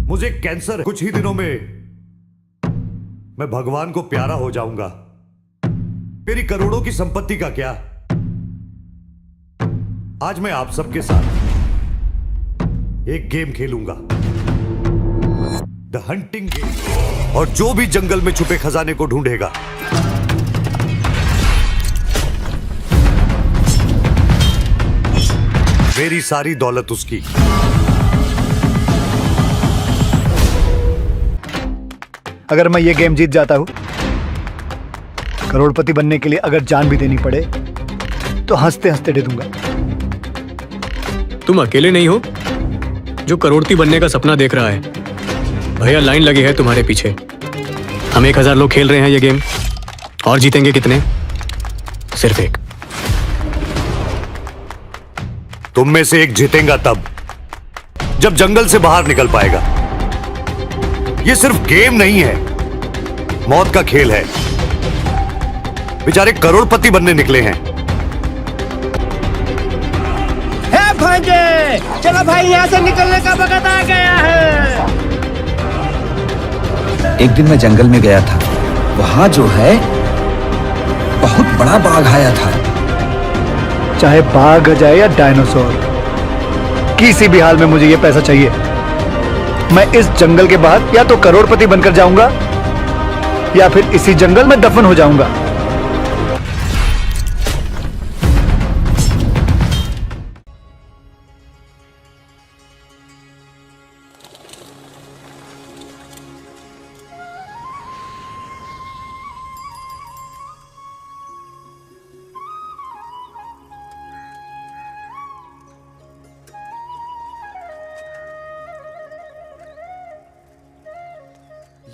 मुझे कैंसर है। कुछ ही दिनों में मैं भगवान को प्यारा हो जाऊंगा। मेरी करोड़ों की संपत्ति का क्या? आज मैं आप सबके साथ एक गेम खेलूंगा, द हंटिंग गेम। और जो भी जंगल में छुपे खजाने को ढूंढेगा, मेरी सारी दौलत उसकी। अगर मैं ये गेम जीत जाता हूं, करोड़पति बनने के लिए अगर जान भी देनी पड़े तो हंसते हंसते दे दूंगा। तुम अकेले नहीं हो जो करोड़पति बनने का सपना देख रहा है। भैया लाइन लगी है तुम्हारे पीछे। हम 1000 लोग खेल रहे हैं ये गेम, और जीतेंगे कितने? सिर्फ एक। तुम में से एक जीतेगा तब जब जंगल से बाहर निकल पाएगा। ये सिर्फ गेम नहीं है, मौत का खेल है। बेचारे करोड़पति बनने निकले हैं। भांजे, चलो भाई यहाँ से निकलने का वक्त आ गया है। एक दिन मैं जंगल में गया था। वहां जो है बहुत बड़ा बाघ आया था। चाहे बाघ आ जाए या डायनासोर, किसी भी हाल में मुझे ये पैसा चाहिए। मैं इस जंगल के बाद या तो करोड़पति बनकर जाऊंगा या फिर इसी जंगल में दफन हो जाऊंगा।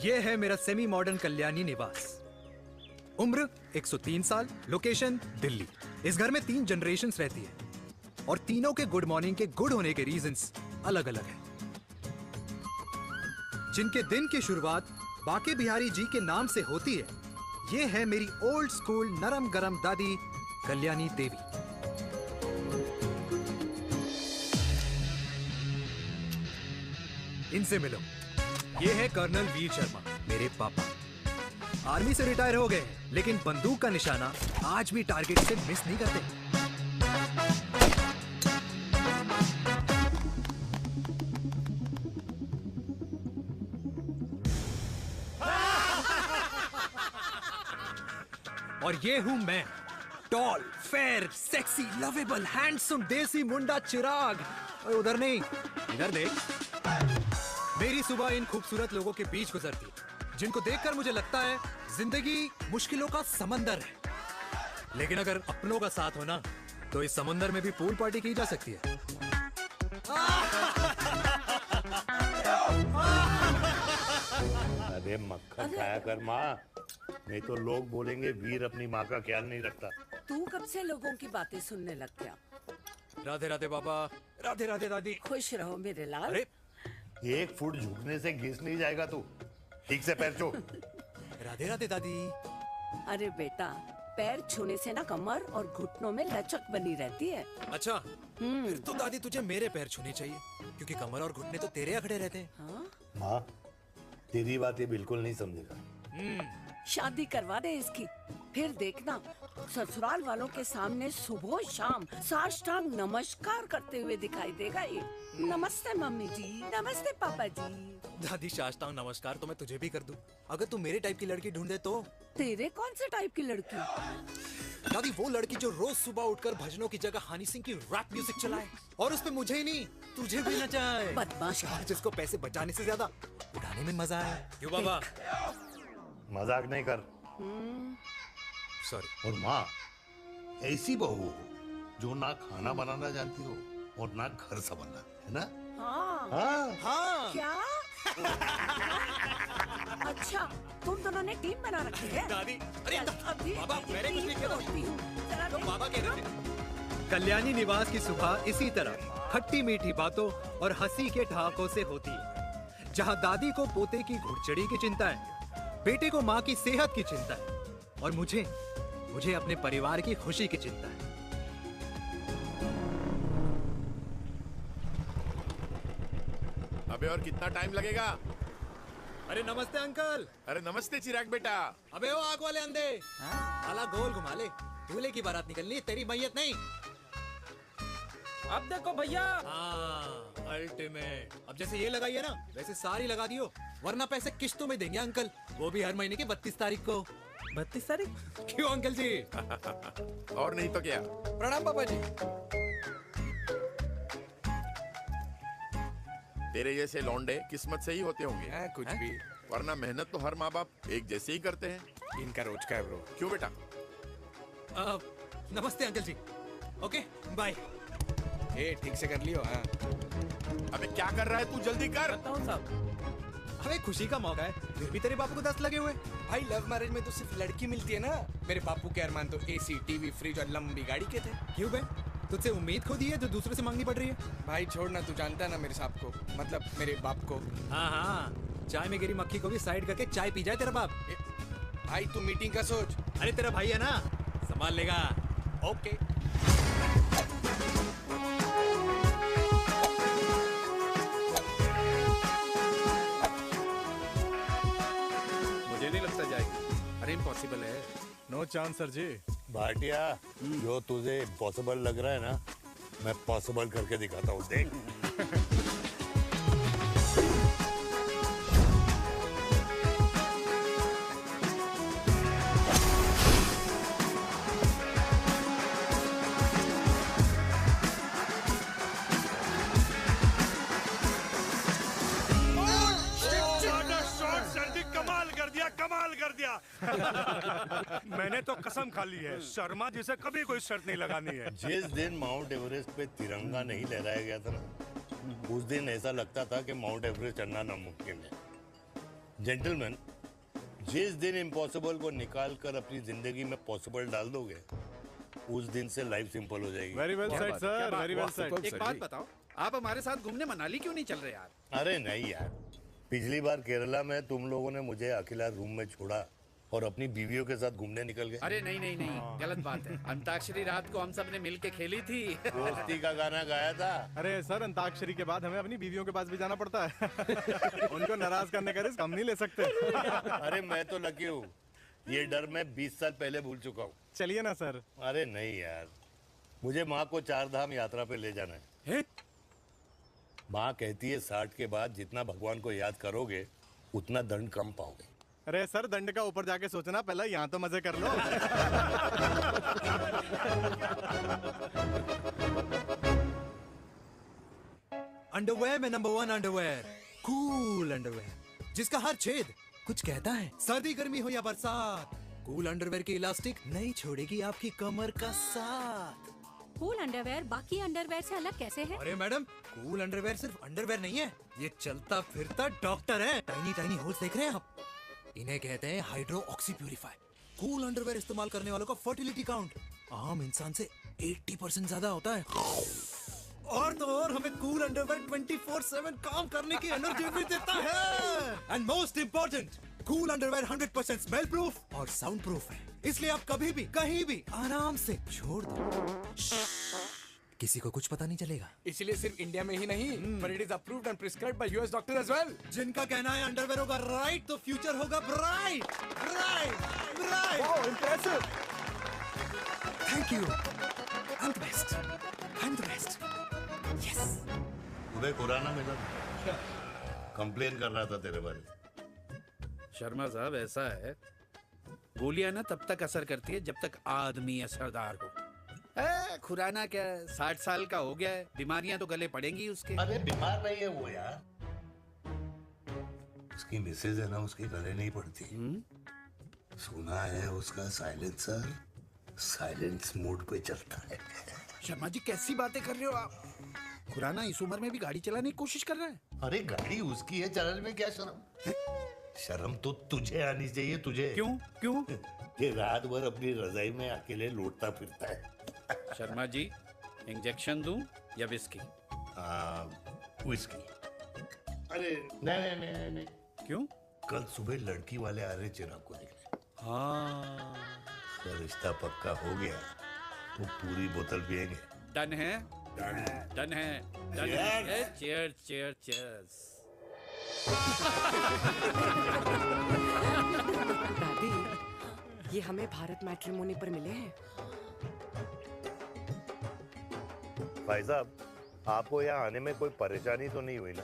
ये है मेरा सेमी मॉडर्न कल्याणी निवास। उम्र 103 साल, लोकेशन दिल्ली। इस घर में 3 जनरेशंस रहती है और तीनों के गुड मॉर्निंग के गुड होने के रीजंस अलग अलग हैं। जिनके दिन की शुरुआत बाके बिहारी जी के नाम से होती है। ये है मेरी ओल्ड स्कूल नरम गरम दादी कल्याणी देवी। इनसे मिलो। ये है कर्नल वीर शर्मा, मेरे पापा। आर्मी से रिटायर हो गए हैं, लेकिन बंदूक का निशाना आज भी टारगेट से मिस नहीं करते। और ये हूं मैं, tall, fair, sexy, lovable, handsome desi मुंडा चिराग। और उधर नहीं, इधर देख। मेरी सुबह इन खूबसूरत लोगों के बीच गुजरती, जिनको देखकर मुझे लगता है जिंदगी मुश्किलों का समंदर है। लेकिन अगर अपनों का साथ हो ना, तो इस समंदर में भी पूल पार्टी की जा सकती है। अरे मक्खन खाया कर माँ, नहीं तो लोग बोलेंगे वीर अपनी माँ का ख्याल नहीं रखता। तू कब से लोगों की बातें सुनने लग गया? राधे राधे बाबा, राधे राधे दादी। खुश रहो मेरे लाल। अरे 1 फुट झुकने से घिस नहीं जाएगा तू, ठीक से पैर छू। राधे राधे दादी। अरे बेटा, पैर छूने से ना कमर और घुटनों में लचक बनी रहती है। अच्छा, फिर तो दादी तुझे मेरे पैर छूने चाहिए, क्योंकि कमर और घुटने तो तेरे अकड़े रहते हैं। हाँ? माँ, तेरी बात ये बिल्कुल नहीं समझेगा। शादी करवा दे इसकी, फिर देखना ससुराल वालों के सामने सुबह शाम साष्टांग नमस्कार करते हुए दिखाई देगा ये। नमस्ते मम्मी जी, नमस्ते पापा जी। दादी साष्टांग नमस्कार तो मैं तुझे भी कर दूं, अगर तू मेरे टाइप की लड़की ढूंढे तो। तेरे कौन से टाइप की लड़की? दादी वो लड़की जो रोज सुबह उठकर भजनों की जगह हनी सिंह की रैप म्यूजिक चलाए, और उसपे मुझे ही नहीं तुझे भी नचाए। बदमाश। और जिसको पैसे बचाने से ज्यादा उड़ाने में मजा आए। क्यों बाबा? मजाक नहीं कर। सॉरी। और माँ, ऐसी बहू हो जो ना खाना बनाना जानती हो और ना घर संभालना, है ना? हाँ। हाँ हाँ। क्या? अच्छा, तुम दोनों ने टीम बना रखी है? दादी, अरे अभी बाबा, मैंने कुछ नहीं किया। होती हूँ। जरा तो देख। बाबा कह रहे थे। कल्याणी निवास की सुबह इसी तरह खट्टी मीठी बातों और हंसी के ठहाकों से होती है, जहां दादी को पोते की घुड़चड़ी की चिंता है, बेटे को माँ की सेहत की चिंता है, और मुझे अपने परिवार की खुशी की चिंता है। अबे और कितना टाइम लगेगा? अरे नमस्ते अंकल। अरे नमस्ते चिराग बेटा। अबे वो आग वाले अंधे, साला गोल घुमा ले। दूल्हे की बारात निकलनी, तेरी मैयत नहीं। अब देखो भैया, हाँ अल्टीमेट। अब जैसे ये लगाई है ना, वैसे सारी लगा दियो, वरना पैसे किश्तों में देंगे अंकल, वो भी हर महीने की 32 तारीख को। 32 तारीख? क्यों अंकल जी? और नहीं तो क्या। प्रणाम पापा जी। तेरे जैसे लौंडे किस्मत से ही होते होंगे। कुछ भी, वरना मेहनत तो हर माँ बाप एक जैसे ही करते हैं। इनका रोज का है ब्रो। क्यों बेटा? नमस्ते अंकल जी। Okay bye. ए ठीक से कर लियो। हाँ अबे क्या कर रहा है तू? जल्दी कर। बताओ साहब, अरे खुशी का मौका है, फिर भी तेरे बापू को 10 लगे हुए। भाई लव मैरिज में तो सिर्फ लड़की मिलती है ना। मेरे बापू के अरमान तो एसी, टीवी, फ्रिज और लंबी गाड़ी के थे। क्यों बे? तुझसे उम्मीद खो दी है जो दूसरे से मांगनी पड़ रही है। भाई छोड़ना, तू जानता है ना मेरे साहब को, मतलब मेरे बाप को। हाँ हाँ, चाय में गिरी मक्खी को भी साइड करके चाय पी जाए तेरा बाप। भाई तू मीटिंग का सोच। अरे तेरा भाई है ना, संभाल लेगा। ओके। मुझे नहीं लगता जाएगी। अरे इम्पॉसिबल है। नो चांस सर जी। भाटिया, जो तुझे इम्पॉसिबल लग रहा है ना, मैं पॉसिबल करके दिखाता हूँ, देख। कमाल कर दिया। मैंने तो कसम खा ली है, शर्मा जी से कभी कोई शर्त नहीं लगानी है। जिस दिन माउंट एवरेस्ट पे तिरंगा नहीं लहराया गया था ना, उस दिन ऐसा लगता था कि माउंट एवरेस्ट चढ़ना नामुमकिन है। जेंटलमैन, जिस दिन इम्पॉसिबल को निकाल कर अपनी जिंदगी में पॉसिबल डाल दोगे, उस दिन से लाइफ सिंपल हो जाएगी। Very well said sir, very well said. एक बात बताओ, आप हमारे साथ घूमने मनाली क्यों नहीं चल रहे यार? अरे नहीं यार, पिछली बार केरला में तुम लोगों ने मुझे अकेला रूम में छोड़ा और अपनी बीवियों के साथ घूमने निकल गए। अरे नहीं नहीं नहीं, गलत बात है। अंताक्षरी रात को हम सब ने मिल के खेली थी। दोस्ती का गाना गाया था। अरे सर, अंताक्षरी के बाद हमें अपनी बीवियों के पास भी जाना पड़ता है। उनको नाराज करने का रिस्क हम नहीं ले सकते। अरे मैं तो लकी हूँ, ये डर मैं 20 साल पहले भूल चुका हूँ। चलिए ना सर। अरे नहीं यार, मुझे माँ को 4 धाम यात्रा पे ले जाना है। माँ कहती है 60 के बाद जितना भगवान को याद करोगे उतना दंड कम पाओगे। अरे सर, दंड का ऊपर जाके सोचना, पहले यहाँ तो मजे कर लो। अंडरवेयर में नंबर 1 अंडरवेयर, कूल अंडरवेयर, जिसका हर छेद कुछ कहता है। सर्दी गर्मी हो या बरसात, कूल अंडरवेयर की इलास्टिक नहीं छोड़ेगी आपकी कमर का साथ। कूल अंडरवेयर बाकी अंडरवेयर से अलग कैसे है? अरे मैडम, कूल अंडरवेयर सिर्फ अंडरवेयर नहीं है, ये चलता फिरता डॉक्टर है। टाइनी टाइनी होल्स देख रहे हैं आप? इन्हें कहते हैं hydro oxy purifier. Cool underwear इस्तेमाल करने वालों का फर्टिलिटी काउंट आम इंसान से 80% ज्यादा होता है। और तो और हमें कूल अंडरवेयर 24/7 काम करने की एनर्जी भी देता है। And most important, cool underwear 100% smell proof और साउंड प्रूफ है, इसलिए आप कभी भी कहीं भी आराम से छोड़ दो, किसी को कुछ पता नहीं चलेगा। इसलिए सिर्फ इंडिया में ही नहीं, पर it is approved and prescribed by US doctor as well. जिनका कहना है अंडरवेयर होगा राइट तो फ्यूचर होगा bright. Right right. Oh impressive, thank you. I am the best, I am the best. Yes. Uday Khurana मिला, कंप्लेन कर रहा था तेरे बारे में। शर्मा साहब, ऐसा है, गोलियां ना तब तक असर करती है जब तक आदमी असरदार हो। खुराना क्या 60 साल का हो गया है, बीमारियां तो गले पड़ेंगी उसके। अरे बीमार नहीं है वो यार, उसकी मिसेज है ना, उसके गले नहीं पड़ती। सुना है उसका साइलेंसर साइलेंस मोड पे चलता है। शर्मा जी कैसी बातें कर रहे हो आप? खुराना इस उम्र में भी गाड़ी चलाने की कोशिश कर रहा है। अरे गाड़ी उसकी है, चलाने में क्या शर्म? शर्म तो तुझे आनी चाहिए। तुझे क्यों क्यों? ये रात भर अपनी रजाई में अकेले लौटता फिरता है। शर्मा जी, इंजेक्शन दूं या विस्की? विस्की। अरे नहीं नहीं नहीं नहीं। क्यों? कल सुबह लड़की वाले आ रहे चिराग को देखने। हाँ, अगर रिश्ता पक्का हो गया तो पूरी बोतल पिएंगे। डन है, डन है, डन है। Cheers cheers cheers. दादी, ये हमें भारत मैट्रिमोनी पर मिले हैं। भाई साहब, आपको यहाँ आने में कोई परेशानी तो नहीं हुई ना?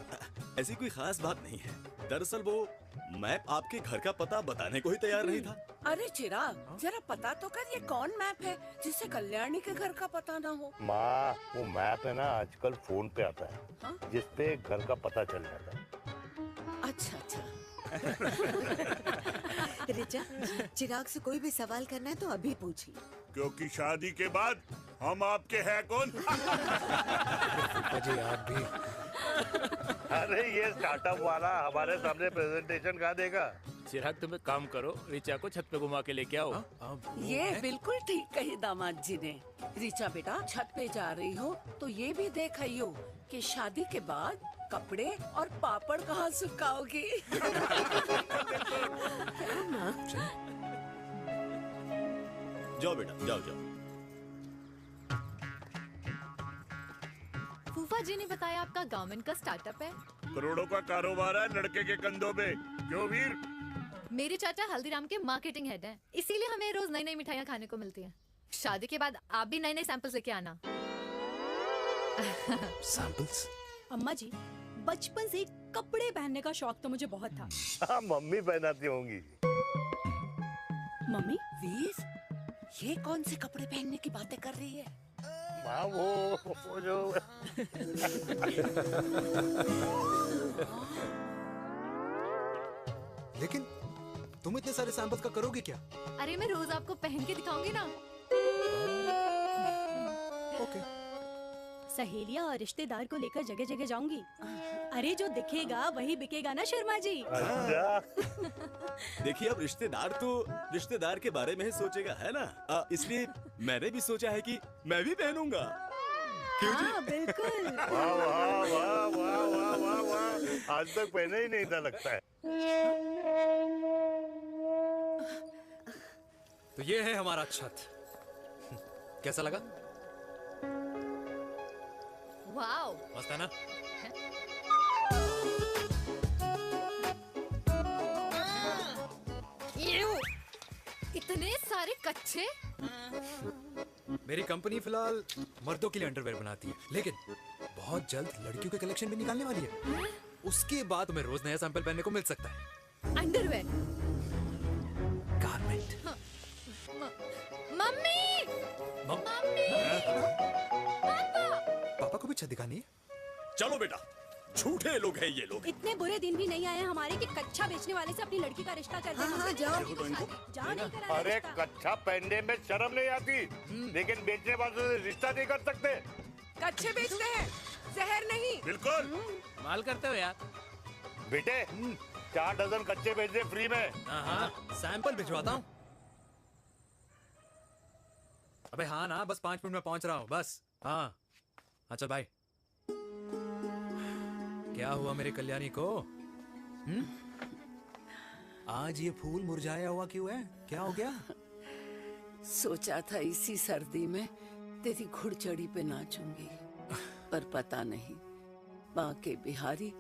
ऐसी कोई खास बात नहीं है। दरअसल वो मैप आपके घर का पता बताने को ही तैयार नहीं था। अरे चिराग, जरा पता तो कर ये कौन मैप है जिससे कल्याणी के घर का पता ना हो। माँ, वो मैप है ना आजकल फोन पे आता है, जिसपे घर का पता चल जाता है। अच्छा अच्छा। रिचा, चिराग से कोई भी सवाल करना है तो अभी पूछिए। क्योंकि शादी के बाद हम आपके हैं कौन? अजय आप भी। अरे ये स्टार्टअप वाला हमारे सामने प्रेजेंटेशन कहाँ देगा? चिराग तुम एक काम करो, रिचा को छत पे घुमा के लेके आओ। ये बिल्कुल ठीक कही दामाद जी ने। रिचा बेटा, छत पे जा रही हो तो ये भी देख आइयो कि शादी के बाद कपड़े और पापड़ कहाँ सुखाओगी। जाओ बेटा, जाओ जाओ। फूफा जी ने बताया आपका गवर्नमेंट का स्टार्टअप है। करोड़ों का कारोबार है लड़के के कंधों पे। क्यों वीर? मेरे चाचा हल्दीराम के मार्केटिंग हेड हैं, इसीलिए हमें रोज नई नई मिठाइयाँ खाने को मिलती हैं। शादी के बाद आप भी नए नए सैंपल्स लेके आना। सैंपल्स? अम्मा जी, बचपन से कपड़े पहनने का शौक तो मुझे बहुत था। हाँ, मम्मी पहनाती होंगी। मम्मी, वीर, ये कौन से कपड़े पहनने की बातें कर रही है? माँ, वो जो लेकिन तुम इतने सारे सैंपल्स का करोगे क्या? अरे मैं रोज आपको पहन के दिखाऊंगी ना। ओके। सहेलियां और रिश्तेदार को लेकर जगह जगह जाऊंगी। अरे जो दिखेगा वही बिकेगा ना शर्मा जी। देखिए, अब रिश्तेदार तो रिश्तेदार के बारे में ही सोचेगा, है ना? इसलिए मैंने भी सोचा है कि मैं भी पहनूंगा। क्यों जी? हाँ, बिल्कुल। वाह वाह वाह वाह वाह वाह वाह, आज तक पहने ही नहीं था लगता है। तो ये है हमारा छत। कैसा लगा? वाओ, मस्त है ना? इतने सारे कच्चे। मेरी कंपनी फिलहाल मर्दों के लिए अंडरवेयर बनाती है, लेकिन बहुत जल्द लड़कियों के कलेक्शन भी निकालने वाली है। उसके बाद तुम्हें रोज नया सैंपल पहनने को मिल सकता है। अंडरवेयर? गारमेंट। मम्मी, मम्मी, पापा को भी छत दिखानी है। चलो बेटा, झूठे लोग हैं ये लोग। इतने बुरे दिन भी नहीं आए हमारे कि कच्चा बेचने वाले से अपनी लड़की का रिश्ता कर दे। हाँ, जाओ। जाओ नहीं करा अरे रिश्ता। कच्चा पहनने में शर्म नहीं आती, लेकिन बेचने वालों से रिश्ता नहीं कर सकते। कच्चे बेचते हैं, जहर नहीं। बिल्कुल। माल करते हो यार। बेटे, 4 डजन कच्चे बेच दे फ्री में। हाँ, सैंपल भिजवाता हूँ। अबे हाँ ना, बस 5 मिनट में पहुंच रहा हूँ बस। हाँ, अच्छा बाय। क्या हुआ मेरे कल्याणी को? आज ये फूल मुरझाया हुआ क्यों है? क्या हो गया? सोचा था इसी सर्दी में तेरी घुड़चड़ी पे नाचूंगी, पर पता नहीं बाके बिहारी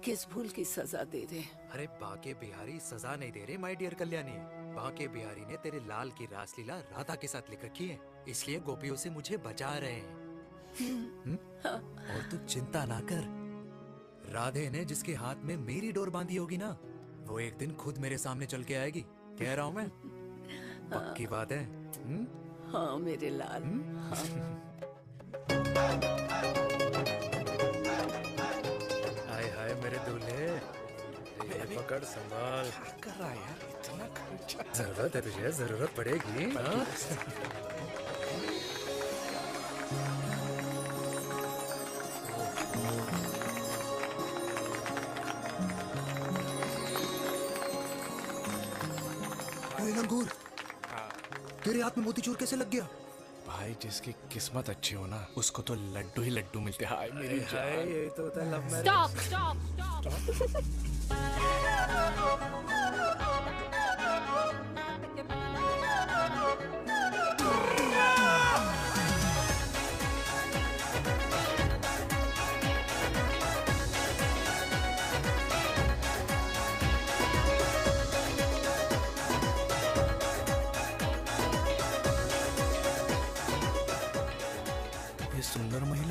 किस भूल की सजा दे रहे। अरे बाके बिहारी सजा नहीं दे रहे माय डियर कल्याणी। बाके बिहारी ने तेरे लाल की रासलीला राधा के साथ लिख रखी है, इसलिए गोपियों से मुझे बचा रहे हैं। और तू चिंता ना कर, राधे ने जिसके हाथ में मेरी डोर बांधी होगी ना, वो एक दिन खुद मेरे सामने चल के आएगी। कह रहा हूँ मैं, पक्की बात है। हाँ मेरे लाल। हाय हाय मेरे दूल्हे, पकड़ संभाल। क्या कर रहा है यार? इतना खर्चा। जरूरत है तुझे, जरूरत पड़ेगी। हाँ? लंगूर, तेरे हाथ में मोतीचूर कैसे लग गया? भाई, जिसकी किस्मत अच्छी हो ना, उसको तो लड्डू ही लड्डू मिलते हैं। हाय मेरी जान। ये तो होता है love marriage. Stop stop stop.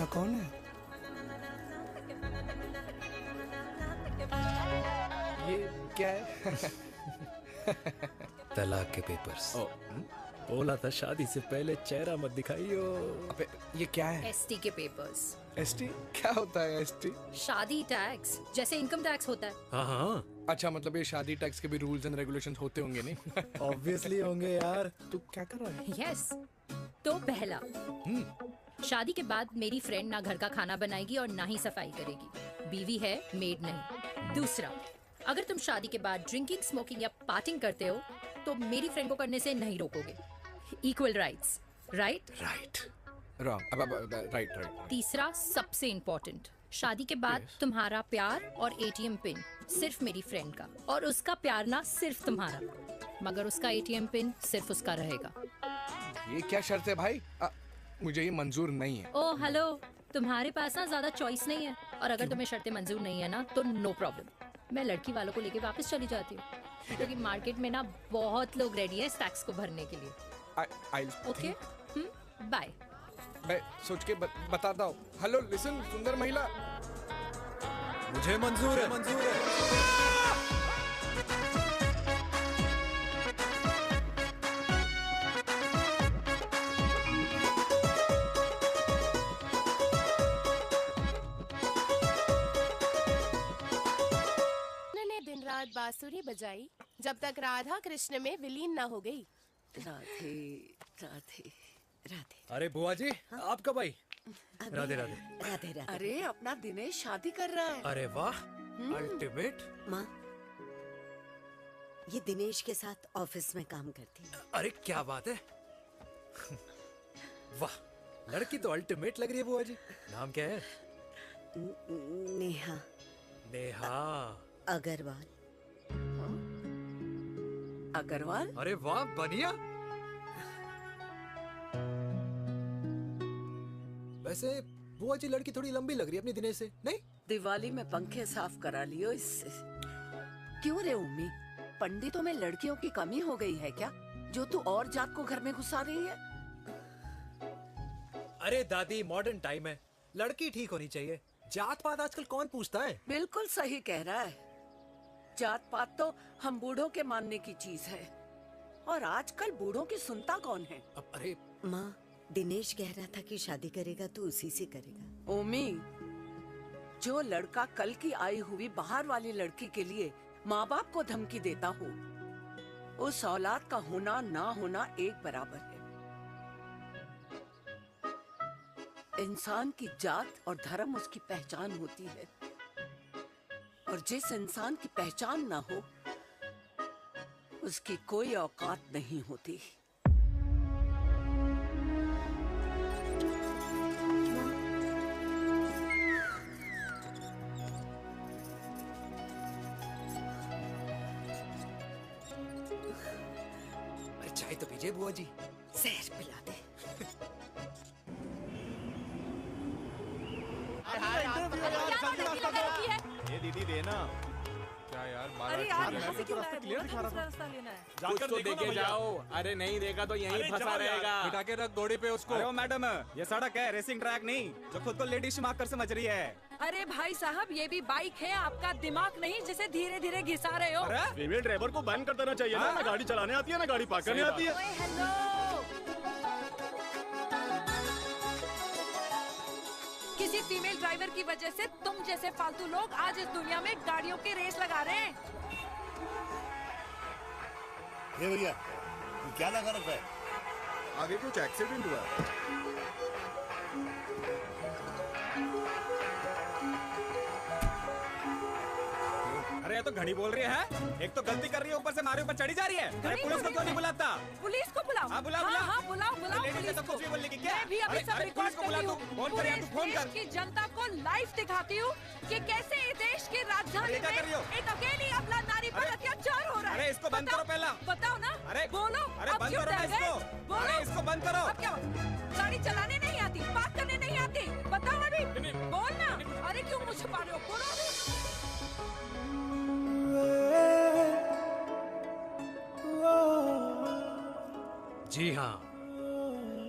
लड़का कौन है? ये क्या है? तलाक के पेपर्स। बोला था शादी से पहले चेहरा मत दिखाइयो। अबे ये क्या है? एसटी के पेपर्स। एसटी क्या होता है? एसटी शादी टैक्स, जैसे इनकम टैक्स होता है। हाँ हाँ। अच्छा, मतलब ये शादी टैक्स के भी रूल्स एंड रेगुलेशंस होते होंगे नहीं? ऑब्वियसली होंगे यार। तू क्या कर रहा है? यस। तो पहला, शादी के बाद मेरी फ्रेंड ना घर का खाना बनाएगी और ना ही सफाई करेगी। बीवी है, मेड नहीं। दूसरा, अगर तुम शादी के बाद ड्रिंकिंग, स्मोकिंग या पार्टिंग करते हो तो मेरी फ्रेंड को करने से नहीं रोकोगे। Equal rights, right? Right. Wrong. Right right. तीसरा, सबसे इम्पोर्टेंट, शादी के बाद तुम्हारा प्यार और एटीएम पिन सिर्फ मेरी फ्रेंड का, और उसका प्यार ना सिर्फ तुम्हारा, मगर उसका एटीएम पिन सिर्फ उसका रहेगा। ये क्या शर्त है भाई? मुझे ये मंजूर नहीं है। ओ हेलो, तुम्हारे पास ना ज्यादा चॉइस नहीं है, और अगर तुम्हें शर्तें मंजूर नहीं है ना तो नो प्रॉब्लम, मैं लड़की वालों को लेके वापस चली जाती हूँ, क्योंकि मार्केट में ना बहुत लोग रेडी है इस टैक्स को भरने के लिए। Okay, bye. मैं सोच के बताता हूँ। हेलो लिसन, सुंदर महिला, मुझे मंजूर है, मंजूर है। दिन रात बांसुरी बजाई जब तक राधा कृष्ण में विलीन न हो गई। राधे राधे राधे। अरे बुआ जी, आप कब आई? राधे राधे। राधे राधे। अरे अपना दिनेश शादी कर रहा है। अरे वाह, अल्टीमेट। माँ, ये दिनेश के साथ ऑफिस में काम करती है। अरे क्या बात है। वाह, लड़की तो अल्टीमेट लग रही है बुआ जी। नाम क्या है? नेहा। नेहा अग्रवाल। अग्रवाल? अरे वाह, बढ़िया। वैसे बुआ जी लड़की थोड़ी लंबी लग रही है अपनी दिनेश से, नहीं? दिवाली में पंखे साफ करा लियो इससे। क्यों रे उम्मी, पंडितों में लड़कियों की कमी हो गई है क्या, जो तू और जात को घर में घुसा रही है? अरे दादी, मॉडर्न टाइम है, लड़की ठीक होनी चाहिए। जात पात आजकल कौन पूछता है? बिल्कुल सही कह रहा है। जात पात तो हम बूढ़ों के मानने की चीज है, और आजकल बूढ़ों की सुनता कौन है? अरे माँ, दिनेश कह रहा था कि शादी करेगा तो उसी से करेगा। ओमी, जो लड़का कल की आई हुई बाहर वाली लड़की के लिए माँ बाप को धमकी देता हो, उस औलाद का होना ना होना एक बराबर है। इंसान की जात और धर्म उसकी पहचान होती है, और जिस इंसान की पहचान ना हो उसकी कोई औकात नहीं होती। अरे चाय तो पीजिए बुआ जी। जहर पिला दे। ये दीदी देना। क्या यार, अरे यार, यहाँ से क्यों आए? क्लियर दिखा रहा रास्ता लेना है। कुछ तो देखे जाओ। अरे नहीं देखा तो यहीं फंसा रहेगा। बिठा के रख घोड़ी पे उसको। अरे मैडम, ये सड़क है, रेसिंग ट्रैक नहीं जो खुद को लेडी स्मार्ट कर समझ रही है। अरे भाई साहब, ये भी बाइक है, आपका दिमाग नहीं जिसे धीरे धीरे घिसा रहे हो। फीमेल ड्राइवर को बैन कर देना चाहिए ना गाड़ी चलाने आती है ना गाड़ी पार्क करने आती है। हेलो, किसी फीमेल ड्राइवर की वजह से तुम जैसे फालतू लोग आज इस दुनिया में गाड़ियों की रेस लगा रहे हैं। ये भैया, ये क्या लगा रखा है? आगे कुछ एक्सीडेंट हुआ है। अरे ये तो घड़ी बोल रही है। एक तो गलती कर रही है, ऊपर से हमारे ऊपर चढ़ी जा रही है। अरे पुलिस को क्यों नहीं बुलाता? पुलिस को बुलाओ। हाँ बुलाओ, हाँ बुलाओ बुलाओ पुलिस तो को। कुछ भी बोलने की क्या? मैं भी अभी सब रिकॉर्ड कर रही हूँ। फोन कर, तू फोन कर। की जनता को लाइव दिखाती हूँ कि कैसे इस देश की राजधानी में एक अकेली अबला नारी पर अत्याचार हो रहा है। अरे इसको बंद करो पहला। बताओ ना। अरे बोलो। अरे बंद करो ना इसको। अरे इसको बंद करो। अब क्या? गाड़ी चलाने नहीं आती, पार्क करने नहीं आती, बताओ अभी। बोल ना। अरे क्यों मुझे छुपा रहे हो? बोलो अभी। जी हाँ,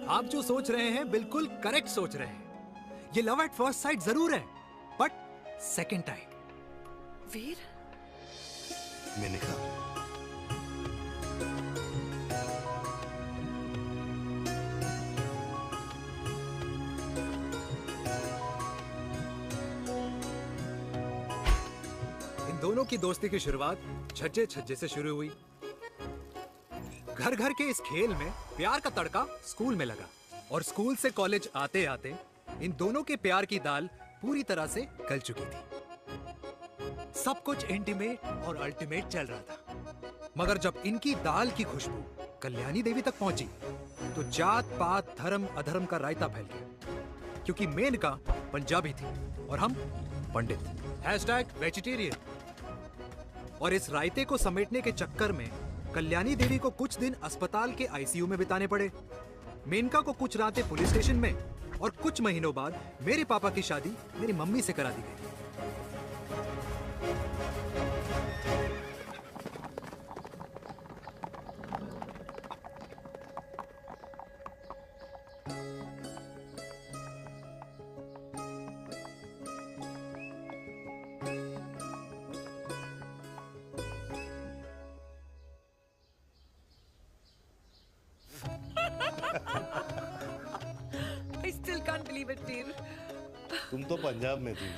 आप जो सोच रहे हैं बिल्कुल करेक्ट सोच रहे हैं। ये लव एट फर्स्ट साइट जरूर है, बट सेकंड टाइम। वीर, मैंने कहा इन दोनों की दोस्ती की शुरुआत छज्जे छज्जे से शुरू हुई। घर घर के इस खेल में प्यार का तड़का स्कूल में लगा, और स्कूल से कॉलेज आते आते इन दोनों के प्यार की दाल पूरी तरह से गल चुकी थी। सब कुछ इंटीमेट और अल्टीमेट चल रहा था, मगर जब इनकी दाल की खुशबू कल्याणी देवी तक पहुंची तो जात पात धर्म अधर्म का रायता फैल गया, क्योंकि मेनका पंजाबी थी और हम पंडित। #वेजिटेरियन। और इस रायते को समेटने के चक्कर में कल्याणी देवी को कुछ दिन अस्पताल के आईसीयू में बिताने पड़े, मेनका को कुछ रातें पुलिस स्टेशन में, और कुछ महीनों बाद मेरे पापा की शादी मेरी मम्मी से करा दी गई। I still can't believe it, वीर। तुम तो पंजाब में थी।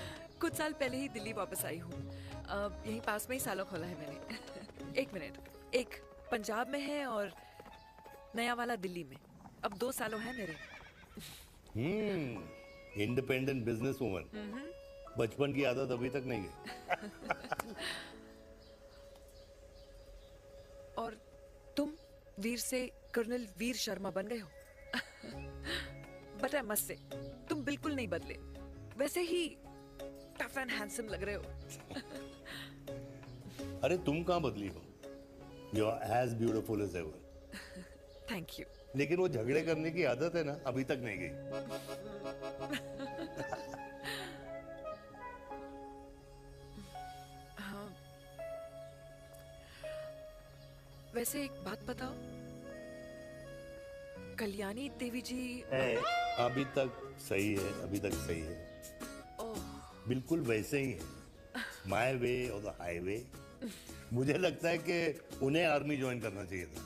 कुछ साल पहले ही दिल्ली वापस आई हूँ। यहीं पास में ही सालों खोला है मैंने। एक मिनट, एक पंजाब में है और नया वाला दिल्ली में। अब 2 सालों है मेरे। Independent business woman. बचपन की आदत अभी तक नहीं गई। और तुम वीर से कर्नल वीर शर्मा बन गए हो। बट आई मस्ट से, तुम बिल्कुल नहीं बदले, वैसे ही टफ एंड हैंडसम लग रहे हो। अरे तुम कहाँ बदली हो? You are as beautiful as ever. Thank you. लेकिन वो झगड़े करने की आदत है ना, अभी तक नहीं गई। हाँ। वैसे एक बात बताओ, कल्याणी देवी जी अभी तक सही है, अभी तक सही है। बिल्कुल वैसे ही है, माय वे और द हाईवे। मुझे लगता है कि उन्हें आर्मी ज्वाइन करना चाहिए था।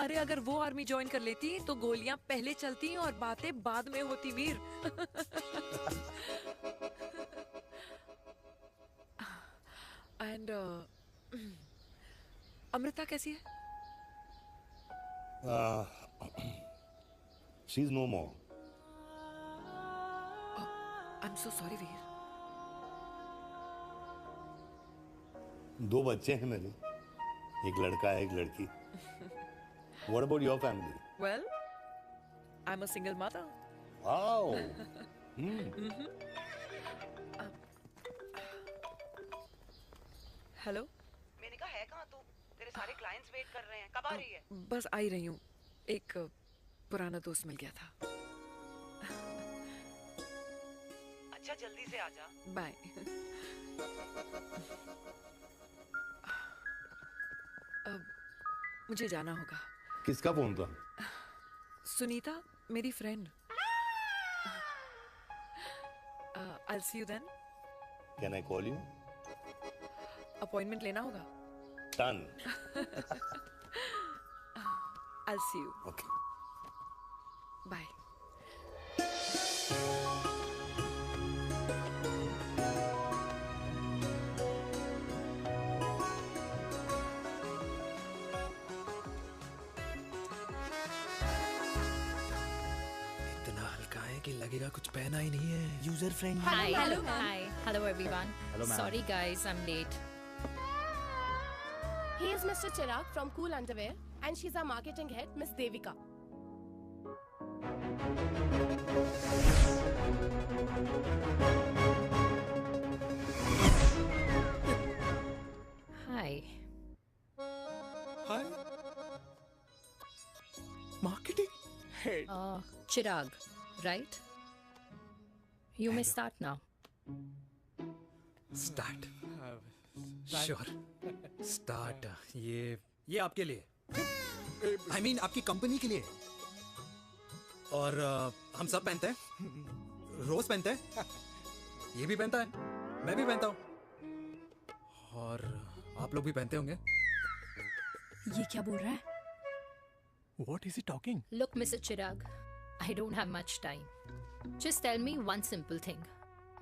अरे अगर वो आर्मी ज्वाइन कर लेती तो गोलियां पहले चलती और बातें बाद में होती, वीर। एंड अमृता कैसी है? She's no more. I'm so sorry, वीर। 2 बच्चे हैं मेरे, एक लड़का है, एक लड़की। What about your family? Well, I'm a single mother. Wow. Hello. मैंने कहा है कहाँ तू? तेरे सारे क्लाइंट्स वेट कर रहे हैं, कब आ रही है? बस आ ही रही हूँ, एक पुराना दोस्त मिल गया था। अच्छा जल्दी से आ जा। बाय। अब मुझे जाना होगा। किसका फोन था? सुनीता, मेरी friend. I'll see you then. Can I call you? Appointment लेना होगा। Done. I'll see you. Okay. Bye. इतना हल्का है कि लगेगा कुछ पहना ही नहीं है। User friendly. Hello everyone. Hello, ma'am. Sorry guys, I'm late. He is Mr. Chirag from Cool Underwear and she's our marketing head, Miss Devika. Hi. Hi. Marketing head. Chirag, right? You may start now. Start. Sure. Start. ये आपके लिए। I mean आपकी company के लिए। और हम सब पहनते हैं रोज पहनते हैं। ये भी पहनता है, मैं भी पहनता हूँ, और आप लोग भी पहनते होंगे। ये क्या बोल रहा है? What is he talking? Look, Mr. Chirag, I don't have much time. Just tell me one simple thing.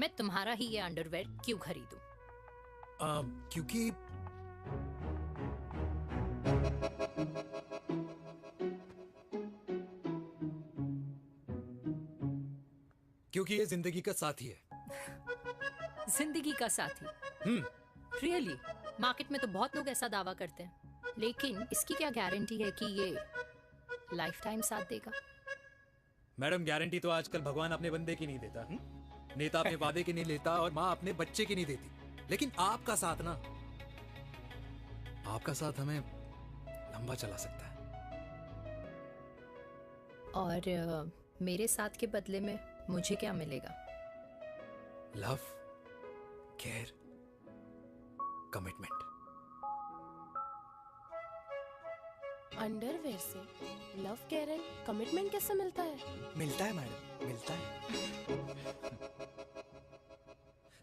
मैं तुम्हारा ही ये अंडरवेयर क्यों खरीदूं? क्योंकि ये जिंदगी का साथी है। जिंदगी का साथी? Really? मार्केट में तो बहुत लोग ऐसा दावा करते हैं, लेकिन इसकी क्या गारंटी है कि ये लाइफ टाइम साथ देगा? मैडम, गारंटी तो आजकल भगवान अपने बंदे की नहीं देता, नेता अपने वादे की नहीं लेता, और माँ अपने बच्चे की नहीं देती। लेकिन आपका साथ ना, आपका साथ हमें लंबा चला सकता है। और मेरे साथ के बदले में मुझे क्या मिलेगा? Love, care, commitment. अंडरवेयर से लव, केयर एंड कमिटमेंट कैसे मिलता है? मिलता है मैडम, मिलता है।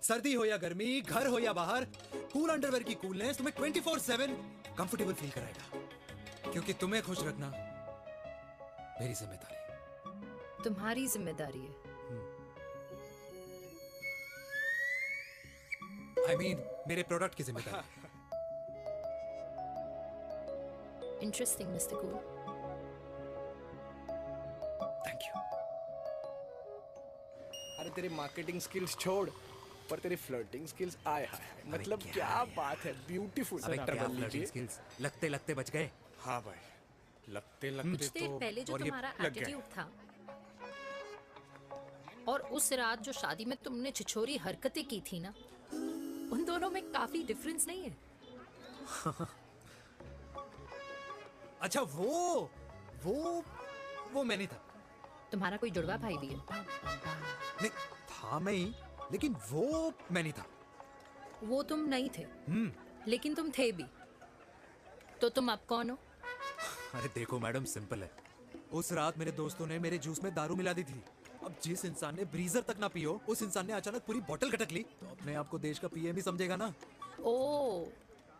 सर्दी हो या गर्मी, घर हो या बाहर, कूल अंडरवेयर की कूलनेस तुम्हें 24/7 कंफर्टेबल फील कराएगा। क्योंकि तुम्हें खुश रखना मेरी जिम्मेदारी है। तुम्हारी जिम्मेदारी है? I mean, मेरे प्रोडक्ट की जिम्मेदारी है। Interesting, Mr. Cool. Thank you. अरे तेरी मार्केटिंग स्किल्स छोड़, पर तेरी फ्लर्टिंग स्किल्स आए हाय, मतलब क्या बात है, ब्यूटीफुल। स्किल्स लगते लगते बच गए। हाँ भाई, लगते लगते कुछ देर तो पहले जो और ये तुम्हारा लग गए। एटीट्यूड था, और उस रात जो शादी में तुमने छिछोरी हरकतें की थी ना, उन दोनों में काफी डिफरेंस नहीं है? अच्छा, वो मैं नहीं था। तुम्हारा कोई जुड़वा भाई भी है? नहीं था मैं ही, लेकिन वो मैं नहीं था। वो तुम नहीं थे, लेकिन तुम थे भी। तो तुम अब कौन हो? अरे देखो मैडम, सिंपल है। उस रात मेरे दोस्तों ने मेरे जूस में दारू मिला दी थी। अब जिस इंसान ने ब्रीजर तक ना पियो, उस इंसान ने अचानक पूरी बोतल खटक ली, तो अपने आप को देश का पीएम ही समझेगा ना। ओ,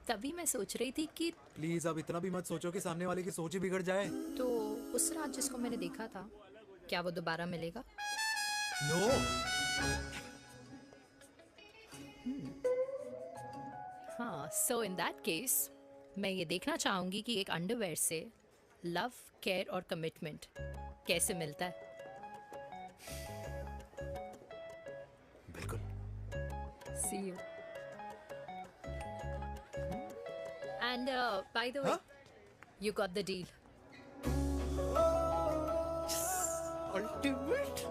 तभी मैं सोच रही थी कि प्लीज अब इतना भी मत सोचो कि सामने वाले की सोच ही बिगड़ जाए। तो उस रात जिसको मैंने देखा था, क्या वो दोबारा मिलेगा? नो। हाँ, सो इन दैट केस मैं ये देखना चाहूंगी कि एक अंडरवेयर से लव, केयर और कमिटमेंट कैसे मिलता है। बिल्कुल। See you. And by the way, you got the deal. Ultimate.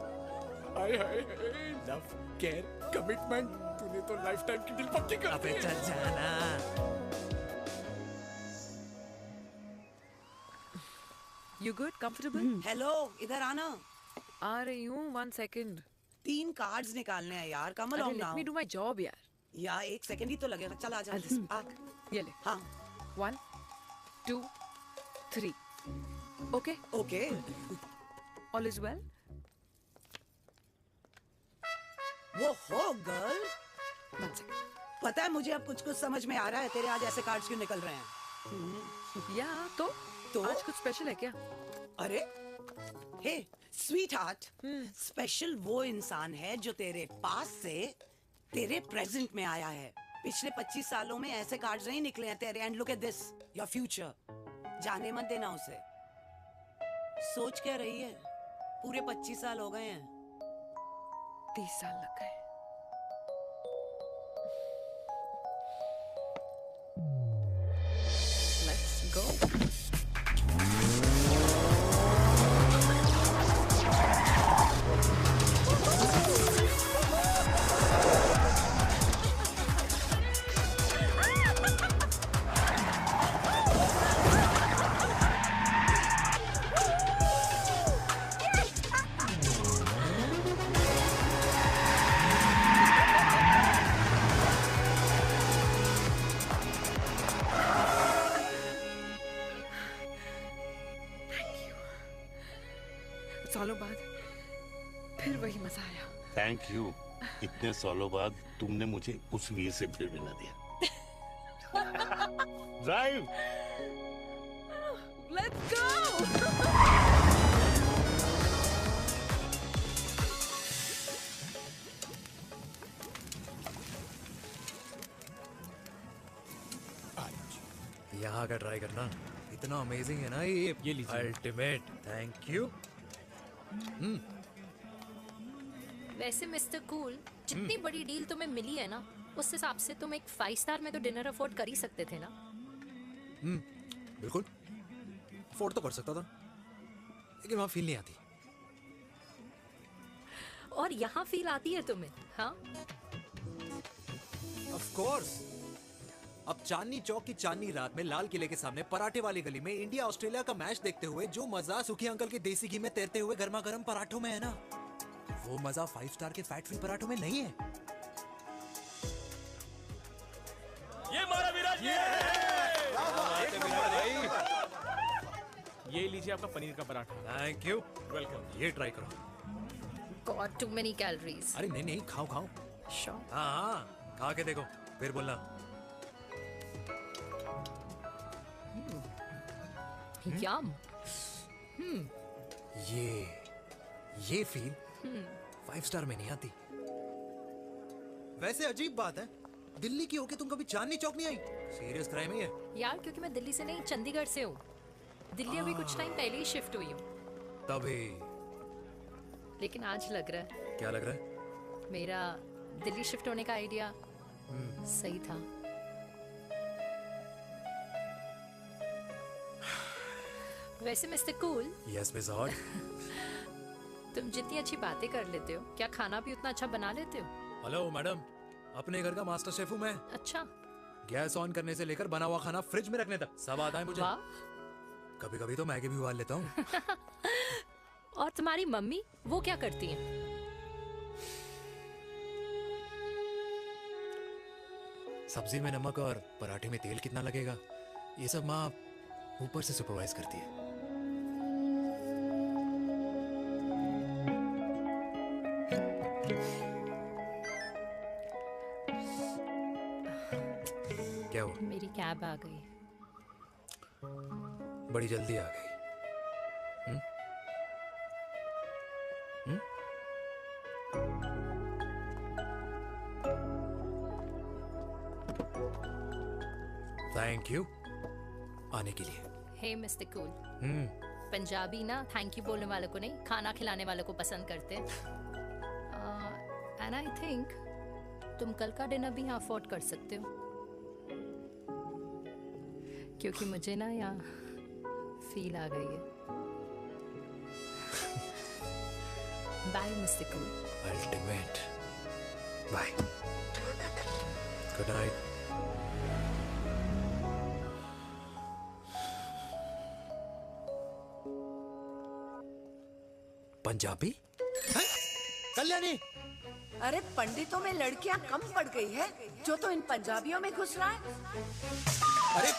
Hi hi, love, care, commitment, तूने तो लाइफ टाइम की डील पक्की कर दी। अबे चल जाना। You good? Comfortable? हेलो, इधर आना। आ रही हूँ, 1 second. 3 कार्ड्स निकालने हैं यार, कमल अरे on let me do my job यार। यार 1 सेकंड ही तो लगेगा, चल आ जा। आ। ये ले। हाँ। 1, 2, 3. Okay? Okay. All is well? वो हो गर्ल। 1 second. पता है मुझे अब कुछ समझ में आ रहा है, तेरे आज ऐसे कार्ड्स क्यों निकल रहे हैं। या तो आज कुछ स्पेशल है क्या? अरे हे स्वीट हार्ट, स्पेशल वो इंसान है जो तेरे पास से तेरे प्रेजेंट में आया है। पिछले 25 सालों में ऐसे कार्ड्स नहीं निकले हैं तेरे। And look at this, your future. जाने मत देना उसे। सोच क्या रही है, पूरे 25 साल हो गए हैं। 30 साल लग गए। Let's go. सालों बाद फिर वही मजा आया। Thank you. इतने सालों बाद तुमने मुझे उस वीर से फिर मिला दिया। ड्राइव। Let's go. यहाँ का ट्राई करना, इतना अमेजिंग है ना ये लीजिए। Ultimate, thank you. वैसे मिस्टर कूल, जितनी बड़ी डील तुम्हें मिली है ना, उस हिसाब से तुम एक 5 स्टार में तो डिनर अफोर्ड कर ही सकते थे ना। बिल्कुल अफोर्ड तो कर सकता था, लेकिन वहां फील नहीं आती। और यहाँ फील आती है तुम्हें? हाँ, ऑफ कोर्स। अब चांदनी चौक की चांदनी रात में लाल किले के सामने पराठे वाली गली में इंडिया ऑस्ट्रेलिया का मैच देखते हुए जो मजा सुखी अंकल के देसी घी में तैरते हुए गर्मा गर्म पराठों में है ना, वो मजा 5 स्टार के फैट फ्री पराठों में नहीं है। ये मारा विराज। ये लीजिए आपका पनीर का पराठा। Thank you. वेलकम। ये ट्राई करो। God too many calories. अरे नहीं नहीं, खाओ खाओ। श्योर। हाँ, खा के देखो फिर बोलना। यम। ये फील 5 स्टार में नहीं आती। वैसे अजीब बात है, दिल्ली की होके तुम कभी चांदनी चौक नहीं आई? सीरियस क्राइम है ये। यार क्योंकि मैं दिल्ली से नहीं, चंडीगढ़ से हूँ। दिल्ली अभी कुछ टाइम पहले ही शिफ्ट हुई हूँ। तभी। लेकिन आज लग रहा है। क्या लग रहा है? मेरा दिल्ली शिफ्ट होने का आइडिया सही था। वैसे mister cool. Yes miss hot. तुम जितनी अच्छी बातें कर लेते हो, क्या खाना भी उतना अच्छा बना लेते हो? हेलो मैडम, अपने घर का मास्टर शेफ हूँ मैं। अच्छा। गैस ऑन करने से लेकर बना हुआ खाना फ्रिज में रखने तक सब आता है मुझे। कभी कभी तो मैगी भी उबाल लेता हूँ। और तुम्हारी मम्मी, वो क्या करती हैं? सब्जी में नमक और पराठे में तेल कितना लगेगा, ये सब माँ ऊपर से सुपरवाइज करती है। क्या हुआ? मेरी कैब आ गई। बड़ी जल्दी आ गई। थैंक यू आने के लिए। हे मिस्टर कूल, पंजाबी ना थैंक यू बोलने वालों को नहीं, खाना खिलाने वालों को पसंद करते हैं। एंड आई थिंक तुम कल का डिनर भी यहाँ अफोर्ड कर सकते हो, क्योंकि मुझे ना यहाँ फील आ गई है। Bye mister cool. Ultimate. Bye. Good night. Punjabi? Kalyani! अरे पंडितों में लड़कियां कम पड़ गई है जो तो इन पंजाबियों में घुस रहा है। अरे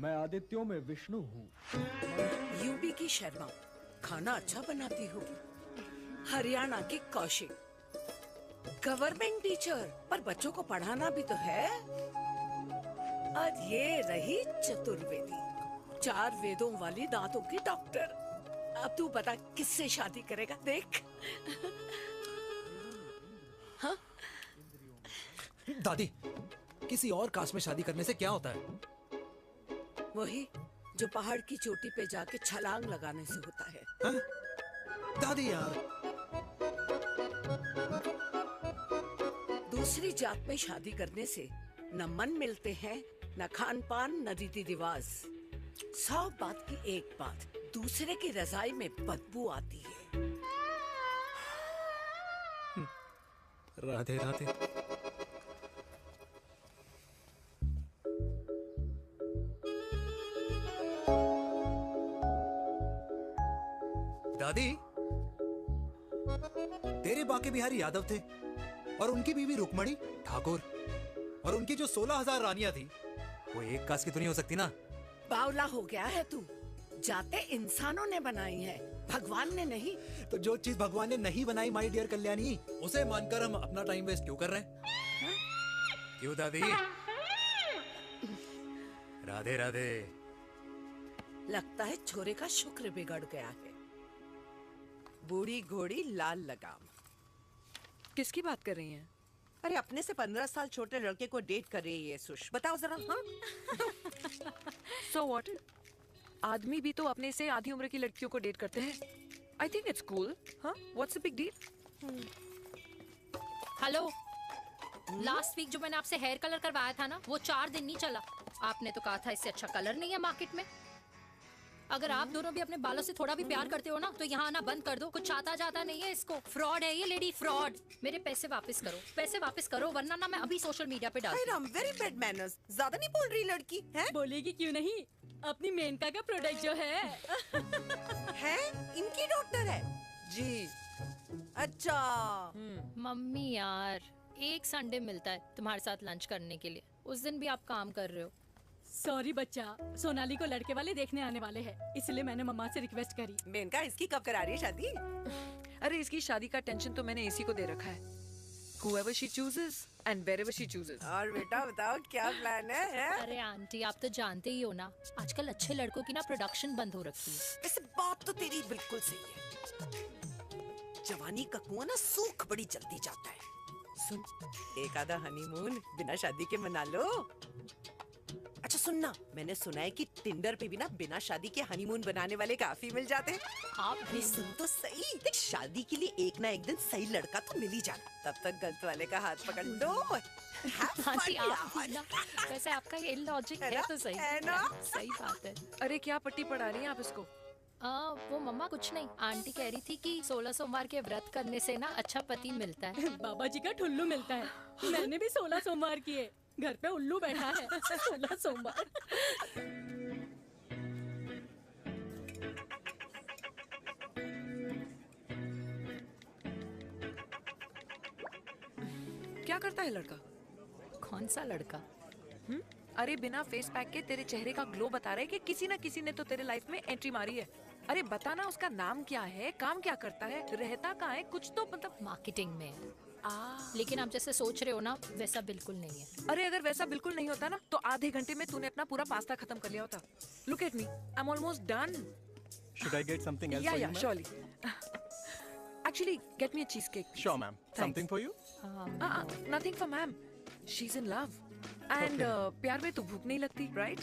मैं आदित्यों में विष्णु हूँ। यूपी की शर्मा, खाना अच्छा बनाती हो। हरियाणा की कौशिक, गवर्नमेंट टीचर, पर बच्चों को पढ़ाना भी तो है। और ये रही चतुर्वेदी, 4 वेदों वाली दांतों की डॉक्टर। अब तू बता किससे शादी करेगा? देख। हाँ? दादी, किसी और कास्ट में शादी करने से क्या होता है? वही जो पहाड़ की चोटी पे जाके छलांग लगाने से होता है। हा? दादी यार। दूसरी जात में शादी करने से न मन मिलते हैं, न खान पान, न रीति रिवाज। 100 बात की एक बात, दूसरे की रजाई में बदबू आती है। राधे राधे। दादी, तेरे बाके बिहारी यादव थे और उनकी बीवी रुक्मणी ठाकुर, और उनकी जो 16,000 रानियां थी वो एक कास्ट की तो नहीं हो सकती ना? बावला हो गया है तू। जाते इंसानों ने बनाई है, भगवान ने नहीं। तो जो चीज भगवान ने नहीं बनाई माय डियर कल्याणी, उसे मानकर हम अपना टाइम वेस्ट क्यों कर रहे हैं? क्यों दादी? राधे राधे। लगता है छोरे का शुक्र बिगड़ गया है। बूढ़ी घोड़ी लाल लगाम। किसकी बात कर रही हैं? अरे अपने से 15 साल छोटे लड़के को डेट कर रही है सुश। बताओ जरा। हाँ So what? आदमी भी तो अपने से आधी उम्र की लड़कियों को डेट करते हैं। I think it's cool. हाँ? What's the big deal? Hello, last week जो मैंने आपसे हेयर कलर करवाया था ना, वो 4 दिन नहीं चला। आपने तो कहा था इससे अच्छा कलर नहीं है मार्केट में। अगर आप दोनों भी अपने बालों से थोड़ा भी प्यार करते हो ना, तो यहाँ आना बंद कर दो। कुछ आता जाता नहीं है इसको। फ्रॉड है ये लेडी, फ्रॉड। मेरे पैसे वापस करो, पैसे वापस करो, वरना ना मैं अभी सोशल मीडिया पे डालती हूँ। Very bad manners. ज्यादा नहीं बोल रही लड़की है? बोलेगी क्यों नहीं? अपनी मेनका का प्रोडक्ट जो है है इनकी डॉक्टर है जी। अच्छा मम्मी यार, एक संडे मिलता है तुम्हारे साथ लंच करने के लिए, उस दिन भी आप काम कर रहे हो। सॉरी बच्चा, सोनाली को लड़के वाले देखने आने वाले हैं, इसलिए मैंने मम्मा से रिक्वेस्ट करी। मेनका इसकी कब करा रही है शादी? अरे इसकी शादी का टेंशन तो मैंने इसी को दे रखा है। Whoever she chooses and wherever she chooses. और बेटा बताओ क्या प्लान है? अरे आंटी, आप तो जानते ही हो ना, आजकल अच्छे लड़कों की ना प्रोडक्शन बंद हो रखी है। वैसे बात तो तेरी बिल्कुल सही है। जवानी का कुआं ना सूख बड़ी जल्दी जाता है। सुन, एक आधा हनीमून बिना शादी के मना लो। अच्छा सुनना, मैंने सुना है कि टिंडर पे भी ना बिना शादी के हनीमून बनाने वाले काफी मिल जाते हैं। आप भी सुन तो सही, देख शादी के लिए एक ना एक दिन सही लड़का तो मिल ही जाना। तब तक गलत वाले का हाथ पकड़ लो। आंटी आप भी ना, वैसे आपका ये लॉजिक है तो सही है ना? सही बात है। अरे क्या पट्टी पढ़ा रही हैं आप इसको? वो मम्मा कुछ नहीं, आंटी कह रही थी कि 16 सोमवार के व्रत करने से ना अच्छा पति मिलता है। बाबा जी का ठुल्लू मिलता है। मैंने भी 16 सोमवार किए, घर पे उल्लू बैठा है। 16 सोमवार। क्या करता है लड़का? कौन सा लड़का? अरे बिना फेस पैक के तेरे चेहरे का ग्लो बता रहा है कि किसी ना किसी ने तो तेरे लाइफ में एंट्री मारी है। अरे बताना उसका नाम क्या है, काम क्या करता है, रहता कहाँ है, कुछ तो मतलब। मार्केटिंग में। लेकिन आप जैसे सोच रहे हो ना, वैसा बिल्कुल नहीं है। अरे अगर वैसा बिल्कुल नहीं होता ना, तो आधे घंटे में तूने अपना पूरा पास्ता खत्म कर लिया होता। Look at me, I'm almost done. Should I get something else for you, Yeah, ma'am? surely. Actually, get me a cheesecake. Sure, ma'am. Something for you? Nothing for ma'am. She's in love. And प्यार में तो भूख नहीं लगती, right?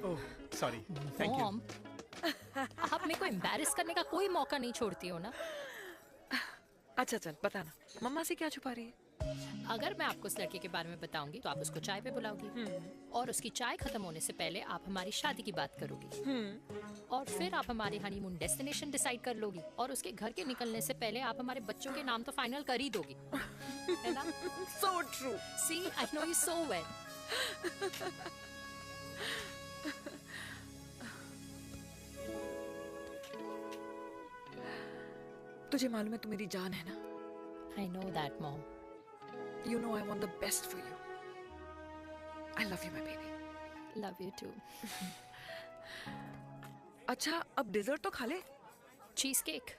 Oh, sorry. Thank you. Mom, आप मेरे को embarrass करने का कोई मौका नहीं छोड़ती हो ना। अच्छा चल बताना, मम्मा से क्या छुपा रही है? अगर मैं आपको उस लड़के के बारे में बताऊंगी तो आप उसको चाय पे बुलाओगी, और उसकी चाय खत्म होने से पहले आप हमारी शादी की बात करोगी, और फिर आप हमारे हनीमून डेस्टिनेशन डिसाइड कर लोगी, और उसके घर के निकलने से पहले आप हमारे बच्चों के नाम तो फाइनल कर ही दोगी, है ना? So true. See, I know you so well. तुझे मालूम है तू मेरी जान है ना? I know that, Mom. You know I want the best for you. I love you, my baby. Love you too. अच्छा अब डेजर्ट तो खा ले। Cheese cake.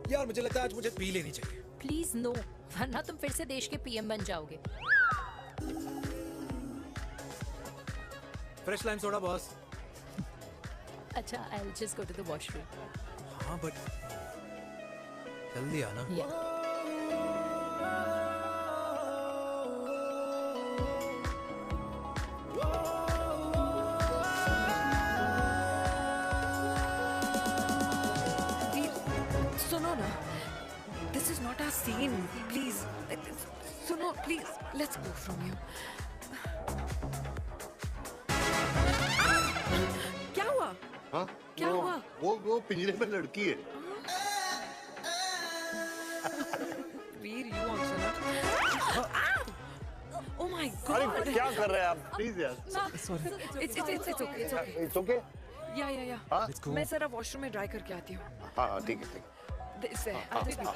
यार मुझे लगता है आज मुझे पी लेनी चाहिए। प्लीज नो, वरना तुम फिर से देश के पीएम बन जाओगे। Fresh lime soda boss. अच्छा, I'll just go to the washroom. हाँ बट जल्दी आना। सुनो ना, this is not our scene. Please, सुनो please, let's go from here. क्या हुआ? हाँ? क्या हुआ? वो पिंजरे में लड़की है। वीर, you also not. Oh my God! अरे क्या क्या कर रहे हैं आप? प्लीज यार। It's okay. या हाँ? मैं जरा वॉशरूम में ड्राई करके आती हूँ। हाँ ठीक है, ठीक है। This है, I'll just be back.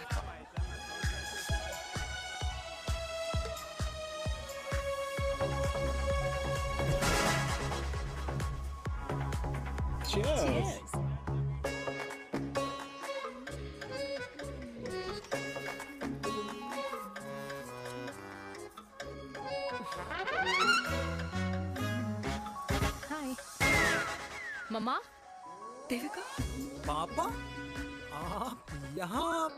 Cheers. हाय मम्मा। देविका। पापा आप यहाँ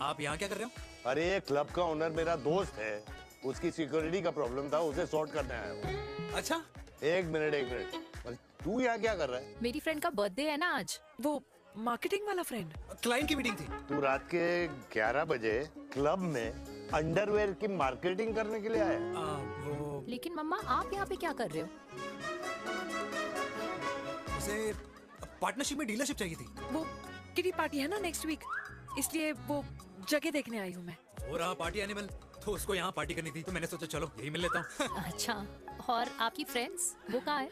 आप यहाँ क्या कर रहे हो? अरे ये क्लब का ओनर मेरा दोस्त है, उसकी सिक्योरिटी का प्रॉब्लम था, उसे सॉर्ट करने आया हूँ। अच्छा। एक मिनट। तू यहाँ क्या कर रहा है? मेरी फ्रेंड का बर्थडे है ना आज। वो मार्केटिंग वाला फ्रेंड। क्लाइंट की मीटिंग थी। तू रात के 11 बजे क्लब में अंडरवेयर की मार्केटिंग करने के लिए आया? लेकिन मम्मा आप यहाँ पे क्या कर रहे हो? उसे पार्टनरशिप में डीलरशिप चाहिए थी। वो किटी पार्टी है ना नेक्स्ट वीक, इसलिए वो जगह देखने आई हूँ मैं। हो रहा पार्टी एनिमल, तो उसको यहाँ पार्टी करनी थी, तो मैंने सोचा चलो यही मिल लेता हूँ। अच्छा, और आपकी फ्रेंड्स वो कहाँ है?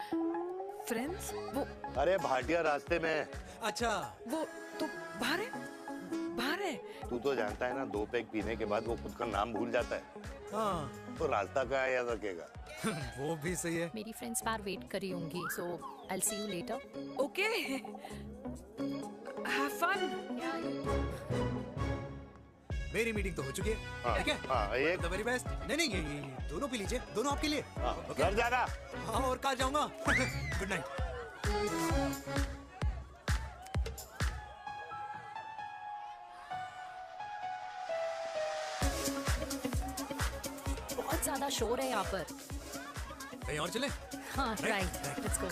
फ्रेंड्स वो अरे भाटिया रास्ते में। अच्छा। वो तो बाहर है, बाहर है। तू तो जानता है ना, 2 पैक पीने के बाद वो खुद का नाम भूल जाता है। हाँ। तो रास्ता का याद रखेगा। वो भी सही है। मेरी फ्रेंड्स बाहर वेट कर रही होंगी, so I will see you later. Okay, have fun. मेरी मीटिंग तो हो चुकी है। हाँ, ठीक है? हाँ, ये द वेरी बेस्ट। नहीं ये दोनों पी लीजिए, दोनों आपके लिए। ओके? घर जाना। हाँ, और कहाँ जाऊंगा? Good night. बहुत ज्यादा शोर है यहाँ पर। कहीं और चले? हाँ राइट, लेट्स गो।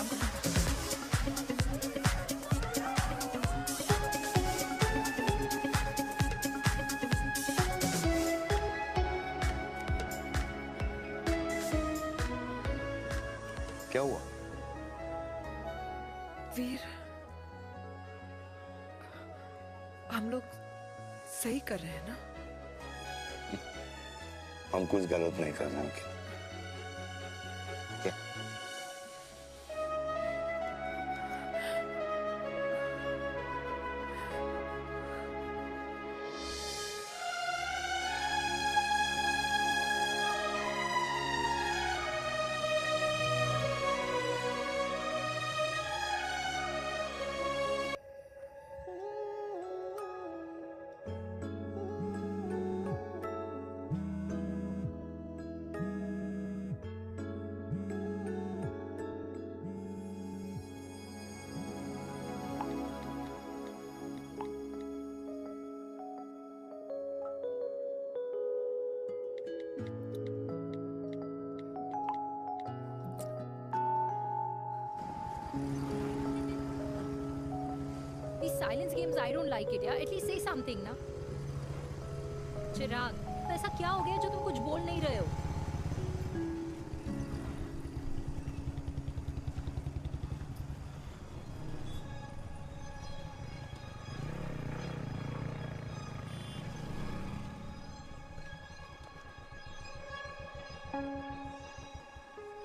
क्या हुआ? वीर, हम लोग सही कर रहे हैं ना? हम कुछ गलत नहीं कर रहे हैं। क्या? These silence games, I don't like it, यार। At least say something ना। चिराग, तो ऐसा क्या हो गया जो तुम कुछ बोल नहीं रहे हो?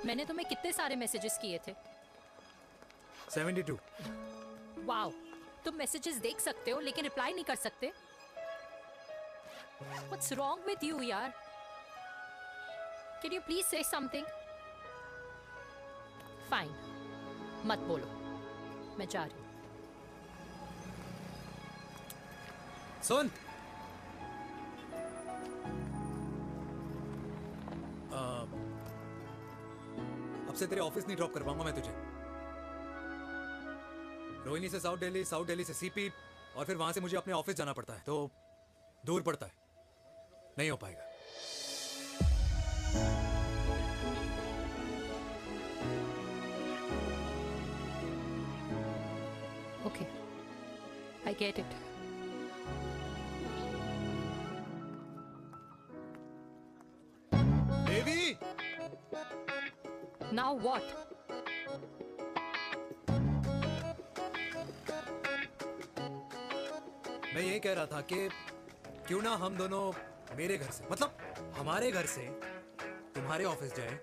मैंने तुम्हें कितने सारे मैसेजेस किए थे? 72। वाओ, तुम मैसेजेस देख सकते हो लेकिन रिप्लाई नहीं कर सकते? What's wrong with you, यार? Can you please say something? Fine, मत बोलो, मैं जा रही हूँ। सुन, अब से तेरे ऑफिस नहीं ड्रॉप कर पाऊंगा मैं तुझे। रोहिणी से साउथ दिल्ली से सीपी, और फिर वहां से मुझे अपने ऑफिस जाना पड़ता है, तो दूर पड़ता है, नहीं हो पाएगा। Okay, I get it. Devi! Now what? मैं ये कह रहा था कि क्यों ना हम दोनों मेरे घर से, मतलब हमारे घर से तुम्हारे ऑफिस जाए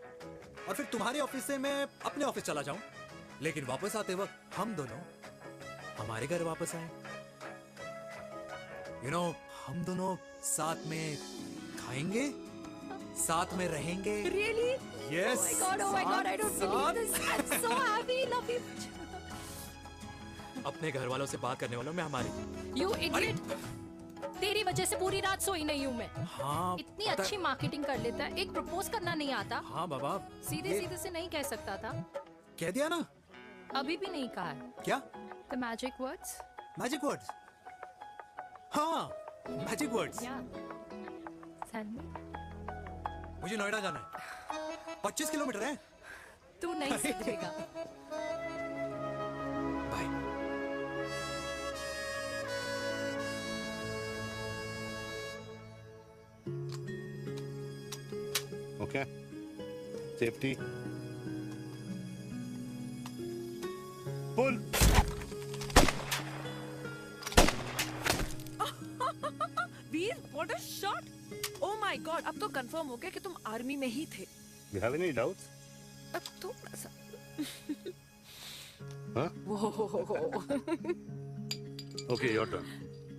और फिर तुम्हारे ऑफिस से मैं अपने ऑफिस चला जाऊं, लेकिन वापस आते वक्त हम दोनों हमारे घर वापस आए। हम दोनों साथ में खाएंगे, साथ में रहेंगे। Really? Yes. Oh my God, I don't believe this. I'm so happy. Love you. अपने घर वालों से बात करने वालों में हमारी। You idiot. तेरी वजह से पूरी रात सोई नहीं हूँ मैं। हाँ, इतनी अच्छी मार्केटिंग कर लेता है, एक प्रपोज करना नहीं आता। हाँ बाबा, सीधे सीधे से नहीं कह सकता था। कह दिया ना। अभी भी नहीं कहा है। क्या? The magic words. Magic words. हाँ, मैजिक वर्ड्स। Tell me. मुझे नोएडा जाना है। 25 किलोमीटर है। तू नहीं सीखेगा। Okay. Safety. Pull. Veer, what a shot! Oh my God, अब तो कंफर्म हो गया कि तुम आर्मी में ही थे। You have any doubts? अब थोड़ा सा। Huh? Whoa. Okay, your turn.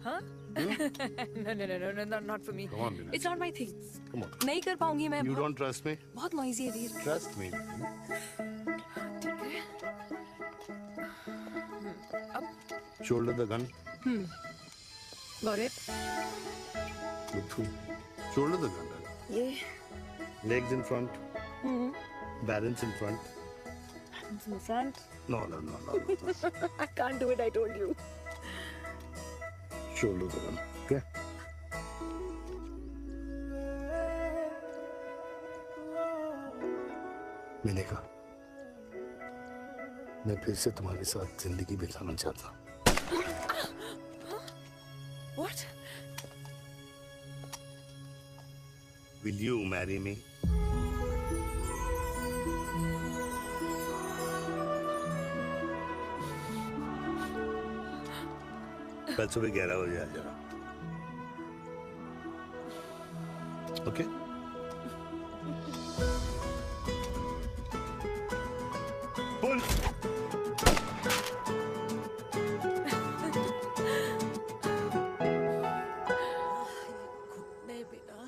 हाँ? No, not for me. Come on, Meena. It's not my thing. Come on. नहीं कर पाऊंगी मैं। You don't trust me? बहुत noisy है वीर। Trust me. ठीक है। Shoulder the gun. Got it. Look through. Shoulder the gun. ये। Legs in front. Balance in front. In front. No. I can't do it. I told you. Shoulder the gun. Okay. मिलेगा। मैं फिर से तुम्हारे साथ जिंदगी बिताना चाहता हूँ। What? Will you marry me? कल सुबह 11 बजे आ जाना। ओके? पुल। नहीं बेटा।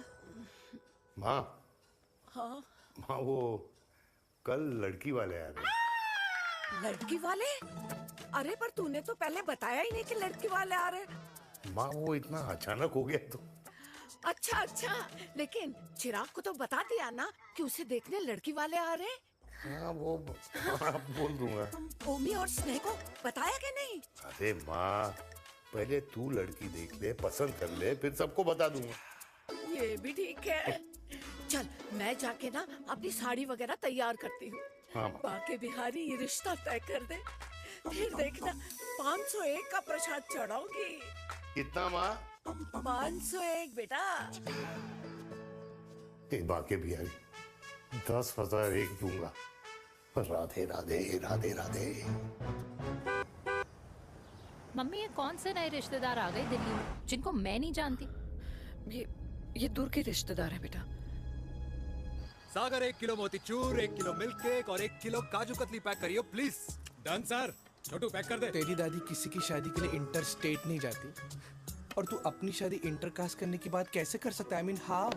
माँ, हाँ। माँ वो कल लड़की वाले आ रहे हैं। लड़की वाले? अरे पर तूने तो पहले बताया ही नहीं कि लड़की वाले आ रहे। माँ वो इतना अचानक हो गया तो। अच्छा, लेकिन चिराग को तो बता दिया ना कि उसे देखने लड़की वाले आ रहे। हाँ वो आप बोल दूंगा। ओमी और स्नेह को बताया कि नहीं? अरे माँ, पहले तू लड़की देख ले, पसंद कर ले, फिर सबको बता दूंगा। ये भी ठीक है। चल मैं जाके ना अपनी साड़ी वगैरह तैयार करती हूँ। हाँ। बाकी बिहारी ये रिश्ता तय कर दे, फिर देखना 501 का प्रसाद चढ़ाऊंगी। कितना माँ? 501 बेटा। बाकी बिहारी 10,001 दूंगा। राधे राधे राधे राधे। मम्मी ये कौन से नए रिश्तेदार आ गए दिल्ली में जिनको मैं नहीं जानती? ये दूर के रिश्तेदार हैं बेटा। सागर 1 किलो मोतीचूर, 1 किलो मिल्क केक और 1 किलो काजू कतली पैक करियो please. Done sir. Chhotu pack कर दे। तेरी दादी किसी की शादी के लिए इंटर स्टेट नहीं जाती और तू अपनी शादी इंटर कास्ट करने की बात कैसे कर सकता है? I mean, how?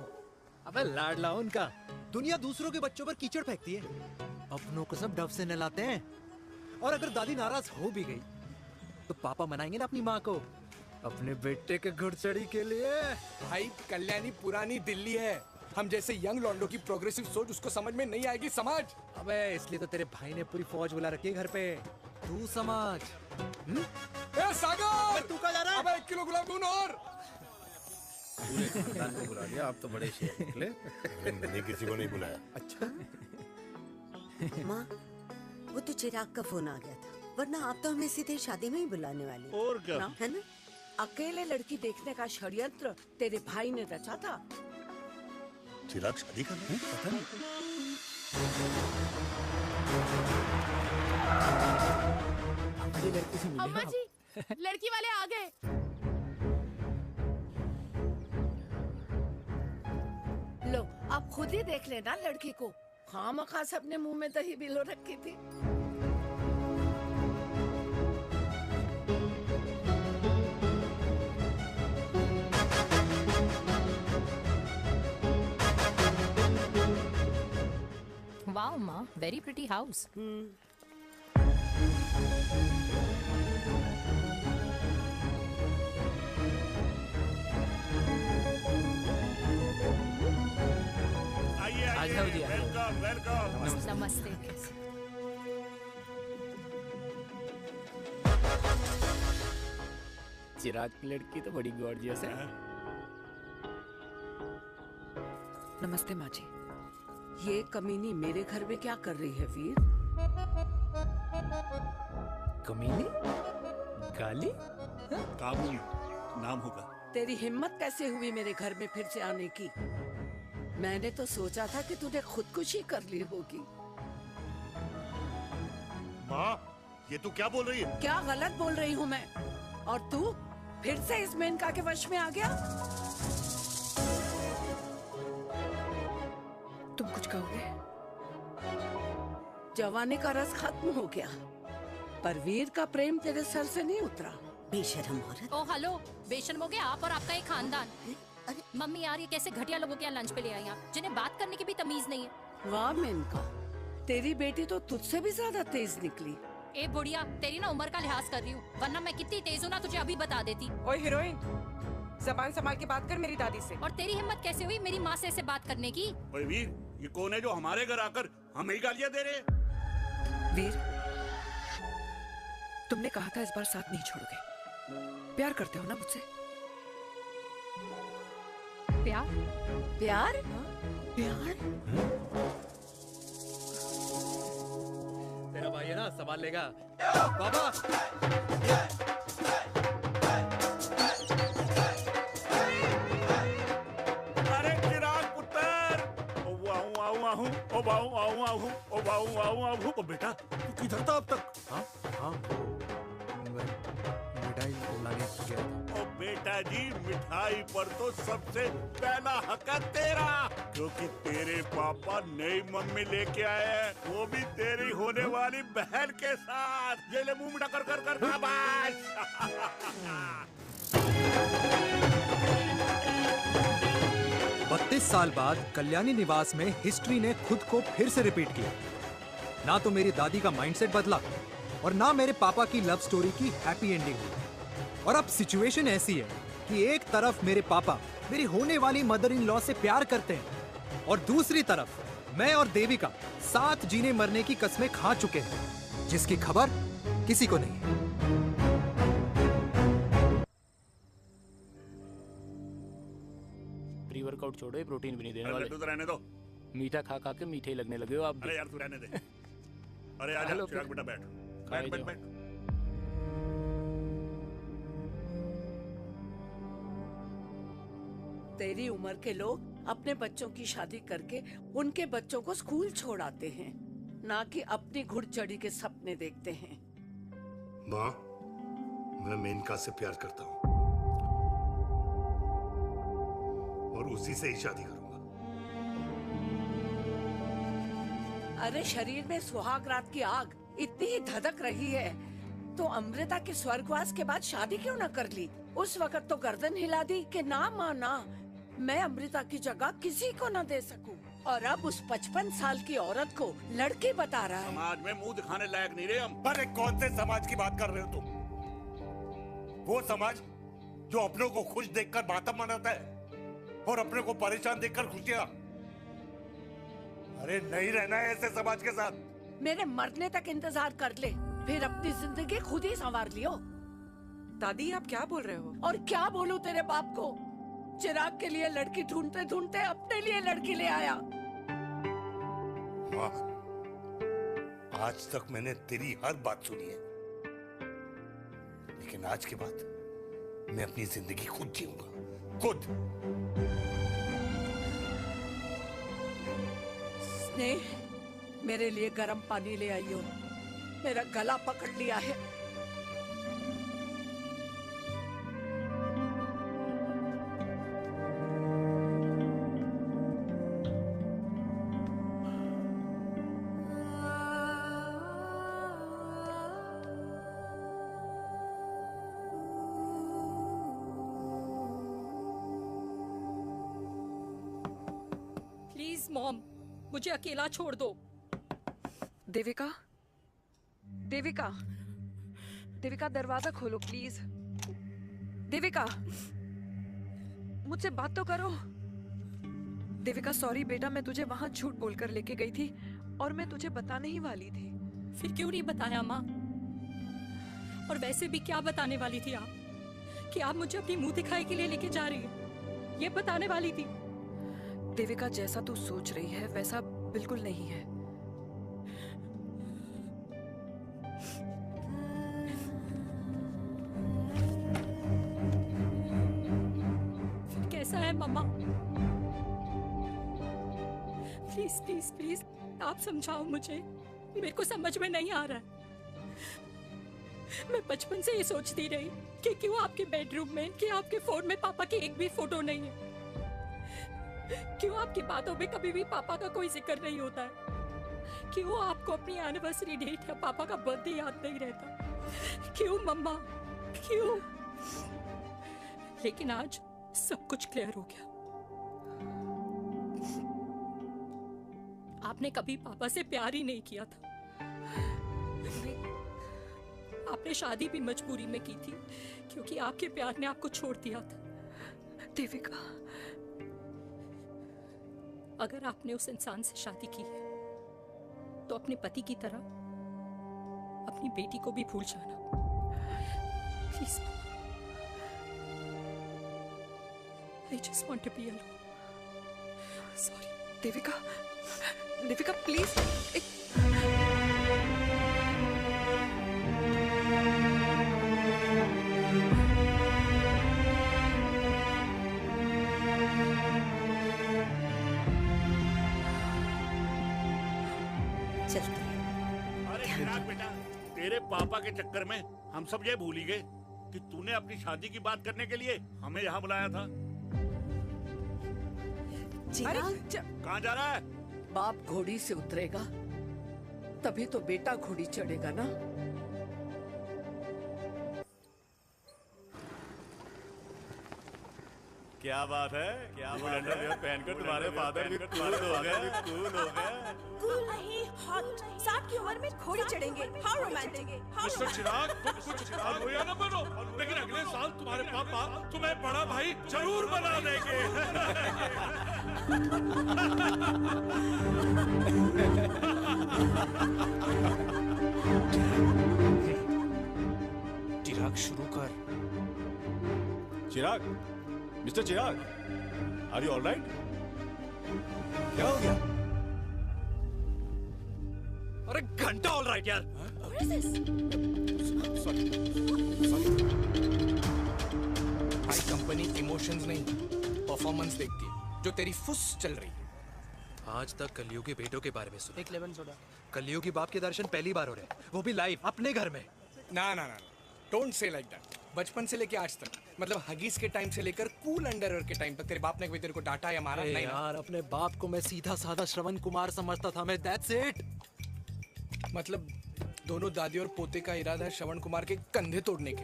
अबे लाडला उनका। दुनिया दूसरों के बच्चों पर कीचड़ फेंकती है, अपनों को सब डब से नहलाते हैं। और अगर दादी नाराज हो भी गई तो पापा मनाएंगे ना अपनी माँ को अपने बेटे के घुड़चढ़ी के लिए। भाई कल्याणी पुरानी दिल्ली है, हम जैसे यंग लॉन्डो की प्रोग्रेसिव सोच उसको समझ में नहीं आएगी। समझ। अबे इसलिए तो तेरे भाई ने पूरी फौज बुला रखी है घर पे, तू समझ। ए सागर, तू कहाँ जा रहा है? अबे 1 किलो गुलाब जामुन और। पूरे खानदान को बुला लिया, आप तो बड़े शेर निकले। मैंने किसी को नहीं बुलाया। अच्छा। माँ, वो तो चिराग का फोन आ गया था, वरना आप तो हमें सीधे शादी में ही बुलाने वाली। और क्या? है ना? अकेले लड़की देखने का षड्यंत्र तेरे भाई ने रचा था। चिराग शादी कर रहे हैं? पता नहीं। अम्मा जी, लड़की वाले आ गए। लो आप खुद ही देख लेना लड़की को। खामखा सबने मुंह में दही बिलो रखी थी। वाओ माँ, वेरी प्रिटी हाउस। आइए आ आइए, जाओ जी, आ जाओ। Welcome welcome. नमस्ते। चिराग की लड़की तो बड़ी गॉर्जियस है। नमस्ते माँ जी। ये कमीनी मेरे घर में क्या कर रही है वीर? कमीनी? गाली? काबू नाम होगा। तेरी हिम्मत कैसे हुई मेरे घर में फिर से आने की? मैंने तो सोचा था कि तूने खुदकुशी कर ली होगी। माँ, ये तू क्या बोल रही है? क्या गलत बोल रही हूँ मैं? और तू फिर से इस मेनका के वश में आ गया? तुम कुछ कहोगे? जवानी का रस खत्म हो गया, पर वीर का प्रेम तेरे सर से नहीं उतरा। बेशरम औरत। ओ हेलो, बेशर्म हो गए आप और आपका एक खानदान। मम्मी यार, ये कैसे घटिया लोगों के यहाँ लंच पे ले आई आप, जिन्हें बात करने की भी तमीज नहीं है। वाह मेनका, तेरी बेटी तो तुझसे भी ज्यादा तेज निकली। ए बुढ़िया, तेरी ना उम्र का लिहाज कर रही हूँ, वरना मैं कितनी तेज हूँ ना तुझे अभी बता देती। ओए हीरोइन, जबान संभाल के बात कर मेरी दादी से। और तेरी हिम्मत कैसे हुई मेरी माँ से ऐसे बात करने की? ओए वीर, ये कौन है जो हमारे घर आकर हमें ही गालियां दे रहे हैं? वीर, तुमने कहा था इस बार साथ नहीं छोड़ोगे। प्यार करते हो ना मुझसे? प्यार? प्यार? प्यार? तेरा भाई है ना, संभाल लेगा। बाबा! अरे चिराग पुत्र! ओ वाहू आऊ आहू, ओ बाऊ आऊ आहू, ओ बाऊ आऊ आहू। ओ बेटा, तू किधर था अब तक? हाँ हाँ, मिठाई लाने गया था। ओ बेटा जी, मिठाई पर तो सबसे पहला हक है तेरा, क्योंकि तेरे पापा नई मम्मी लेके आए हैं, वो भी तेरी होने वाली बहन के साथ। ये ले मुंह मीठा कर कर कर शाबाश। 32 साल बाद कल्याणी निवास में हिस्ट्री ने खुद को फिर से रिपीट किया। ना तो मेरी दादी का माइंडसेट बदला और ना मेरे पापा की लव स्टोरी की हैप्पी एंडिंग हुई। और अब सिचुएशन ऐसी है कि एक तरफ मेरे पापा मेरी होने वाली मदर इन लॉ से प्यार करते हैं और दूसरी तरफ मैं और देविका साथ जीने मरने की कस्में खा चुके हैं, जिसकी खबर किसी को नहीं है। प्री वर्कआउट छोड़ो, ये प्रोटीन भी नहीं देने अरे वाले। तू तो रहने दो। मीठा खा खा के मीठे ही लगने लगे हो आप भी। अरे यार तू रहने दे। अरे आजा हेलो, चिराग बेटा, बैठ खाए बैठ बैठ जाओ। बैठ। तेरी उम्र के लोग अपने बच्चों की शादी करके उनके बच्चों को स्कूल छोड़ आते हैं, ना कि अपनी घुड़चढ़ी के सपने देखते हैं। माँ, मैं मेनका से प्यार करता हूँ और उसी से ही शादी करूंगा। अरे शरीर में सुहाग रात की आग इतनी ही धधक रही है तो अमृता के स्वर्गवास के बाद शादी क्यों न कर ली? उस वक्त तो गर्दन हिला दी कि ना माना, मैं अमृता की जगह किसी को न दे सकूं। और अब उस 55 साल की औरत को लड़की बता रहा है। समाज में मुंह दिखाने लायक नहीं रहे हम। अरे कौन से समाज की बात कर रहे हो तुम? वो समाज जो अपनों को खुश देखकर मातम मनाता है और अपने को परेशान देखकर खुशियां। अरे नहीं रहना है ऐसे समाज के साथ। मेरे मरने तक इंतजार कर ले, फिर अपनी जिंदगी खुद ही संवार लियो। दादी आप क्या बोल रहे हो? और क्या बोलूं तेरे बाप को? चिराग के लिए लड़की ढूंढते ढूंढते अपने लिए लड़की ले आया। माँ, आज तक मैंने तेरी हर बात सुनी है, लेकिन आज के बाद मैं अपनी जिंदगी खुद जीऊंगा, खुद। स्नेह, मेरे लिए गर्म पानी ले आइयो, मेरा गला पकड़ लिया है। प्लीज मॉम, मुझे अकेला छोड़ दो। देविका, देविका, देविका दरवाजा खोलो प्लीज। देविका, मुझसे बात तो करो। देविका सॉरी बेटा, मैं तुझे वहां झूठ बोलकर लेके गई थी और मैं तुझे बताने ही वाली थी। फिर क्यों नहीं बताया माँ? और वैसे भी क्या बताने वाली थी आप? कि आप मुझे अपनी मुंह दिखाई के लिए लेके जा रही है, ये बताने वाली थी। देविका जैसा तू सोच रही है वैसा बिल्कुल नहीं है। फिर कैसा है मम्मा? प्लीज प्लीज प्लीज आप समझाओ मुझे, मेरे को समझ में नहीं आ रहा है। मैं बचपन से ये सोचती रही कि क्यों आपके बेडरूम में, कि आपके फोन में पापा की एक भी फोटो नहीं है, क्यों आपकी बातों में कभी भी पापा का कोई जिक्र नहीं होता है, क्यों आपको अपनी एनिवर्सरी डेट या पापा का बर्थडे याद नहीं रहता, क्यों मम्मा, क्यों? लेकिन आज सब कुछ क्लियर हो गया। आपने कभी पापा से प्यार ही नहीं किया था। आपने शादी भी मजबूरी में की थी क्योंकि आपके प्यार ने आपको छोड़ दिया था। देविका, अगर आपने उस इंसान से शादी की है तो अपने पति की तरह अपनी बेटी को भी भूल जाना please. I just want to be alone. Sorry. Devika, Devika please. अरे चिराग बेटा, तेरे पापा के चक्कर में हम सब ये भूल ही गए कि तूने अपनी शादी की बात करने के लिए हमें यहाँ बुलाया था। कहाँ जा रहा है? बाप घोड़ी से उतरेगा तभी तो बेटा घोड़ी चढ़ेगा ना। क्या बात है, क्या बात है? पहनकर तुम्हारे फादर भी कूल हो गए, कूल हो गए। कूल नहीं, हॉट। 60 की उम्र में घोड़ी चढ़ेंगे। How romantic. मिस्टर चिराग, तुम कुछ चिराग हो या न बनो, लेकिन अगले साल तुम्हारे पापा तुम्हें बड़ा भाई जरूर बना देंगे। चिराग शुरू कर। Chirag, mister Chirag, are you alright? क्या हो गया? अरे घंटा ऑलराइट यार। भाई कंपनी इमोशंस नहीं परफॉर्मेंस देखती है, जो तेरी फुस चल रही है। आज तक कलयुगी बेटों के बारे में सुना। एक लेमन सोडा। कलयुगी बाप के दर्शन पहली बार हो रहे हैं, वो भी लाइव अपने घर में। ना ना ना, डोंट से लाइक दैट। बचपन से लेके आज तक, मतलब हगीज के टाइम से लेकर कूल अंडरवेयर के टाइम तक तेरे बाप ने कभी तेरे को डांटा या मारा? नहीं यार, अपने बाप को मैं सीधा साधा श्रवण कुमार समझता था मैं, दैट्स इट। मतलब दोनों दादी और पोते का इरादा है श्रवण कुमार के कंधे तोड़ने के।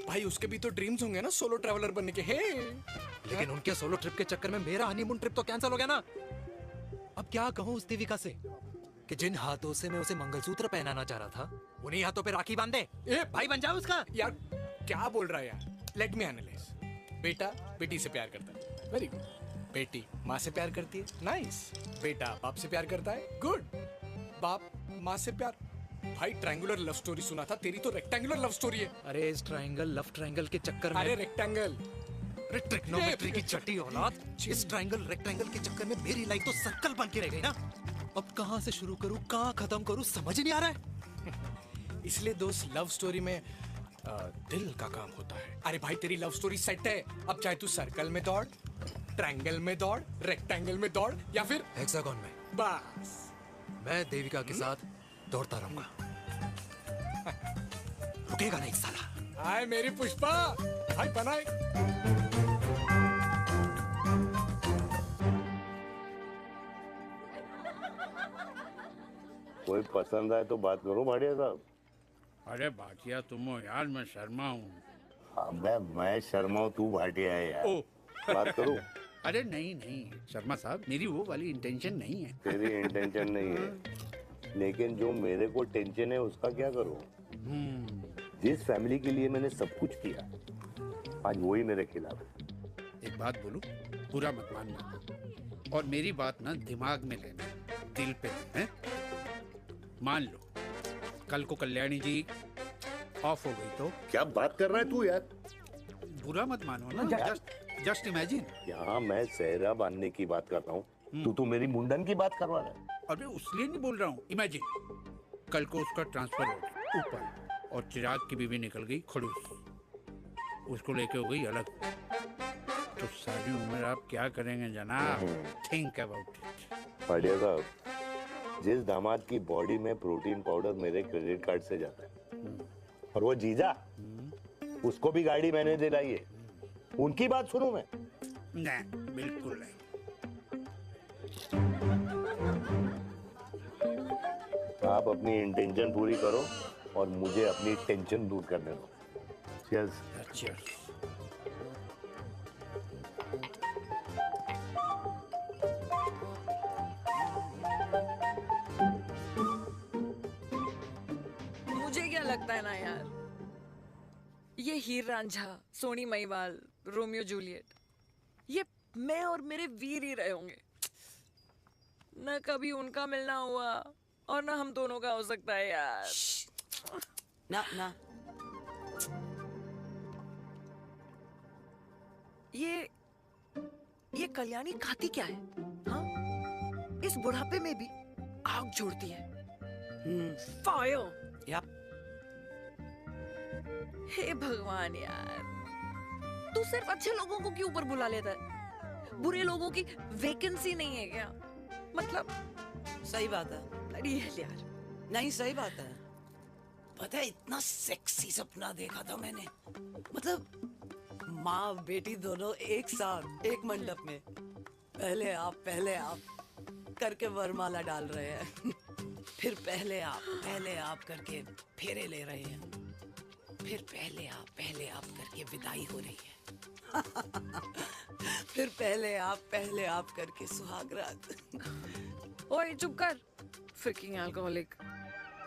भाई उसके भी तो ड्रीम्स होंगे ना सोलो ट्रैवलर बनने के। हे लेकिन उनके सोलो ट्रिप के चक्कर में मेरा हनीमून ट्रिप तो कैंसिल हो गया ना। अब क्या कहूँ उस देविका से कि जिन हाथों से मैं उसे मंगलसूत्र पहनाना चाह रहा था, उन्हीं हाथों पे राखी बांध दे। ए भाई बन जाओ उसका। यार क्या बोल रहा है यार? Let me analyse. बेटा बेटी से प्यार करता है, वेरी गुड। बेटी माँ से प्यार करती है, नाइस। बेटा बाप से प्यार करता है, गुड। बाप माँ से प्यार। भाई ट्रायंगुलर लव स्टोरी सुना था, तेरी तो रेक्टेंगुलर लव स्टोरी है। अरे इस ट्रायंगल लव ट्रायंगल के चक्कर में, अरे रेक्टेंगल, अरे ट्रिग्नोमेट्री की चटी औलाद, इस ट्रायंगल रेक्टेंगल के चक्कर में मेरी लाइफ तो सर्कल बन के रह गई ना। अब कहाँ से शुरू करूँ, कहाँ खत्म करूँ, समझ ही नहीं आ रहा है। इसलिए दोस्त लव स्टोरी में दिल का काम होता है। अरे भाई तेरी लव स्टोरी सेट है, अब चाहे तू सर्कल में दौड़, ट्रायंगल में दौड़, रेक्टेंगल में दौड़ या फिर हेक्सागन में, बस मैं देविका के साथ दौड़ता रहूंगा। रुकेगा नहीं साला। हाय मेरी पुष्पा, हाय बनाए। कोई पसंद आए तो बात करो भाटिया साहब। अरे भाटिया तुम हो यार, मैं शर्मा हूँ। अबे मैं शर्मा हूँ, तू भाटिया है यार। बात करो। अरे नहीं नहीं शर्मा साहब, मेरी वो वाली इंटेंशन नहीं है। तेरी इंटेंशन नहीं है, लेकिन जो मेरे को टेंशन है उसका क्या करूं? जिस फैमिली के लिए मैंने सब कुछ किया, आज वही मेरे खिलाफ है। एक बात बोलूं, बुरा मत मानना, और मेरी बात ना दिमाग में लेना, दिल पे है। मान लो कल को कल्याणी जी ऑफ हो गई तो? क्या बात कर रहा है तू यार? बुरा मत मानो ना, जस्ट इमेजिन। यहाँ मैं सेहरा बांधने की बात कर रहा हूँ, तू मेरी मुंडन की बात करवा रहा है। अरे उसलिए नहीं बोल रहा हूँ, इमेजिन कल को उसका ट्रांसफर हो गया ऊपर और चिराग की बीवी निकल गई खड़ूस, उसको लेके हो गई अलग, तो सारी उम्र आप क्या करेंगे जनाब? Think about it. बढ़िया साहब, जिस दामाद की बॉडी में प्रोटीन पाउडर मेरे क्रेडिट कार्ड से जाता है, और वो जीजा, उसको भी गाड़ी मैंने दिलाई है, उनकी बात सुनूं मैं? नहीं, बिल्कुल नहीं। आप अपनी इंटेंशन पूरी करो और मुझे अपनी टेंशन दूर करने दो। चीयर्स। चीयर्स। मुझे क्या लगता है ना यार, ये हीर रांझा, सोनी महिवाल, रोमियो जूलियट, ये मैं और मेरे वीर ही रहे होंगे। न कभी उनका मिलना हुआ और ना हम दोनों का हो सकता है यार। ना ना, ये कल्याणी खाती क्या है? हाँ, इस बुढ़ापे में भी आग जोड़ती है। फायर। यप। हे भगवान यार, तू सिर्फ अच्छे लोगों को क्यों ऊपर बुला लेता है? बुरे लोगों की वैकेंसी नहीं है क्या? मतलब सही बात है। ब्लडी हेल यार। नहीं सही बात है। पता है इतना सेक्सी सपना देखा था मैंने, मतलब माँ बेटी दोनों एक साथ एक मंडप में, पहले आप करके वरमाला डाल रहे हैं, फिर पहले आप करके फेरे ले रहे हैं, फिर पहले आप करके विदाई हो रही है, फिर पहले आप करके सुहागरात। ओए चुप कर, फ्रिकिंग अल्कोहलिक।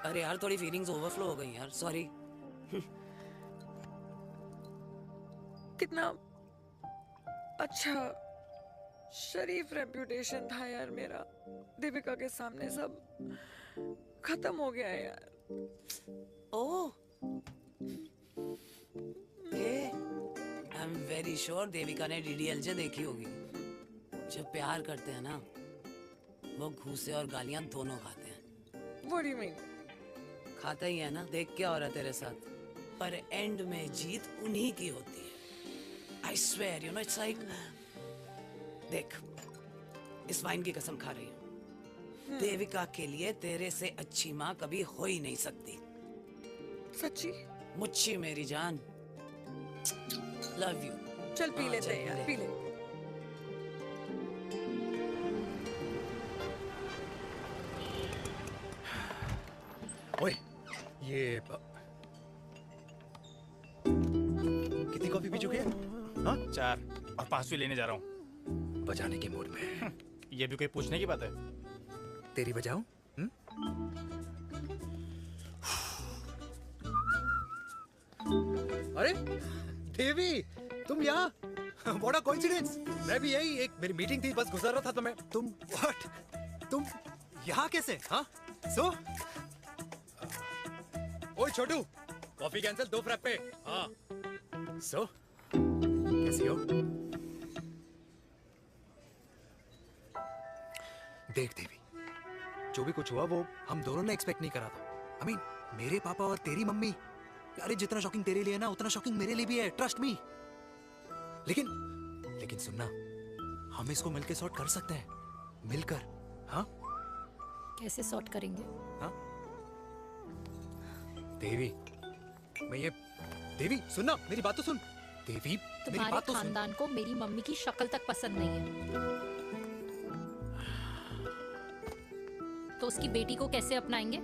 अरे यार थोड़ी फीलिंग्स ओवरफ्लो हो गई यार, सॉरी। कितना अच्छा शरीफ रेप्यूटेशन था यार मेरा, दीपिका के सामने सब खत्म हो गया है यार। Oh, I am very sure Devika ने डीडीएलजे देखी होगी। जब प्यार करते हैं ना, वो घूसे और गालियां दोनों खाते हैं। What do you mean? खाता ही है ना, देख क्या हो रहा है तेरे साथ। पर एंड में जीत उन्हीं की होती है। I swear, you know, it's like, देख, इस वाइन की कसम खा रही हूँ, देविका के लिए तेरे से अच्छी माँ कभी हो ही नहीं सकती। सच्ची? मुच्छी मेरी जान, लव यू। चल पी लेते हैं यार, पी ले। ओए, ये कितनी कॉफी पी चुके हैं? हाँ? 4 और 5वीं लेने जा रहा हूँ। बजाने के मूड में। ये भी कोई पूछने की बात है? तेरी बजाऊं? अरे देवी, तुम यहाँ? What a coincidence! मैं भी यही, एक मेरी मीटिंग थी, बस गुजर रहा था तो मैं। तुम यहाँ कैसे? हाँ? सो? ओए छोटू, कॉफी कैंसिल, 2 फ्रैप पे। हाँ। सो? कैसी हो? देख देवी, जो भी कुछ हुआ वो हम दोनों ने एक्सपेक्ट नहीं करा था। I mean, मेरे पापा और तेरी मम्मी, अरे जितना शॉकिंग तेरे लिए ना, उतना शॉकिंग मेरे लिए भी है, ट्रस्ट मी। लेकिन सुनना, हम इसको मिलकर सॉर्ट कर सकते हैं, मिलकर। हाँ? कैसे सॉर्ट करेंगे? हाँ? देवी, देवी सुनना, मेरी बात तो सुन। देवी, मेरी तुम्हारे बात तो सुन। खानदान को मेरी मम्मी की शक्ल तक पसंद नहीं है, तो उसकी बेटी को कैसे अपनाएंगे?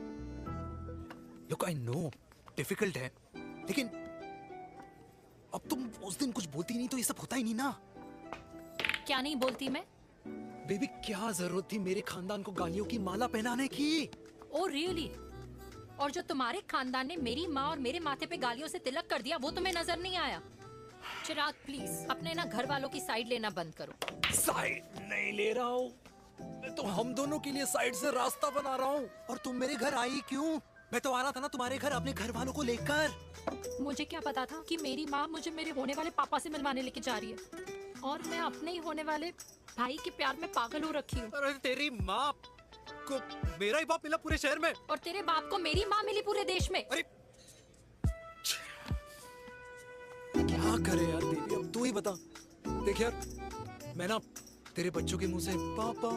Look, I know, डिफिकल्ट है, लेकिन अब तुम उस दिन कुछ बोलती नहीं तो ये सब होता ही नहीं ना। क्या नहीं बोलती मैं? बेबी क्या जरूरत थी मेरे खानदान को गालियों की माला पहनाने की? Oh really? और जो तुम्हारे खानदान ने मेरी माँ और मेरे माथे पे गालियों से तिलक कर दिया वो तुम्हें नजर नहीं आया? चिराग प्लीज अपने ना घर वालों की साइड लेना बंद करो। साइड नहीं ले रहा हूँ, मैं तो हम दोनों के लिए साइड से रास्ता बना रहा हूँ। और तुम मेरे घर आई क्यों? मैं तो आ रहा था ना तुम्हारे घर अपने घर वालों को लेकर। मुझे क्या पता था कि मेरी माँ मुझे मेरे होने वाले पापा से मिलवाने लेके जा रही है, और मैं अपने ही होने वाले भाई के प्यार में पागल हो रखी हूँ। अरे तेरी माँ को मेरा ही बाप मिला पूरे शहर में, और तेरे बाप को मेरी माँ मिली पूरे देश में। अरे क्या करे यार देवी, अब तू ही बता। देख यार, मैं ना तेरे बच्चों के मुंह से पापा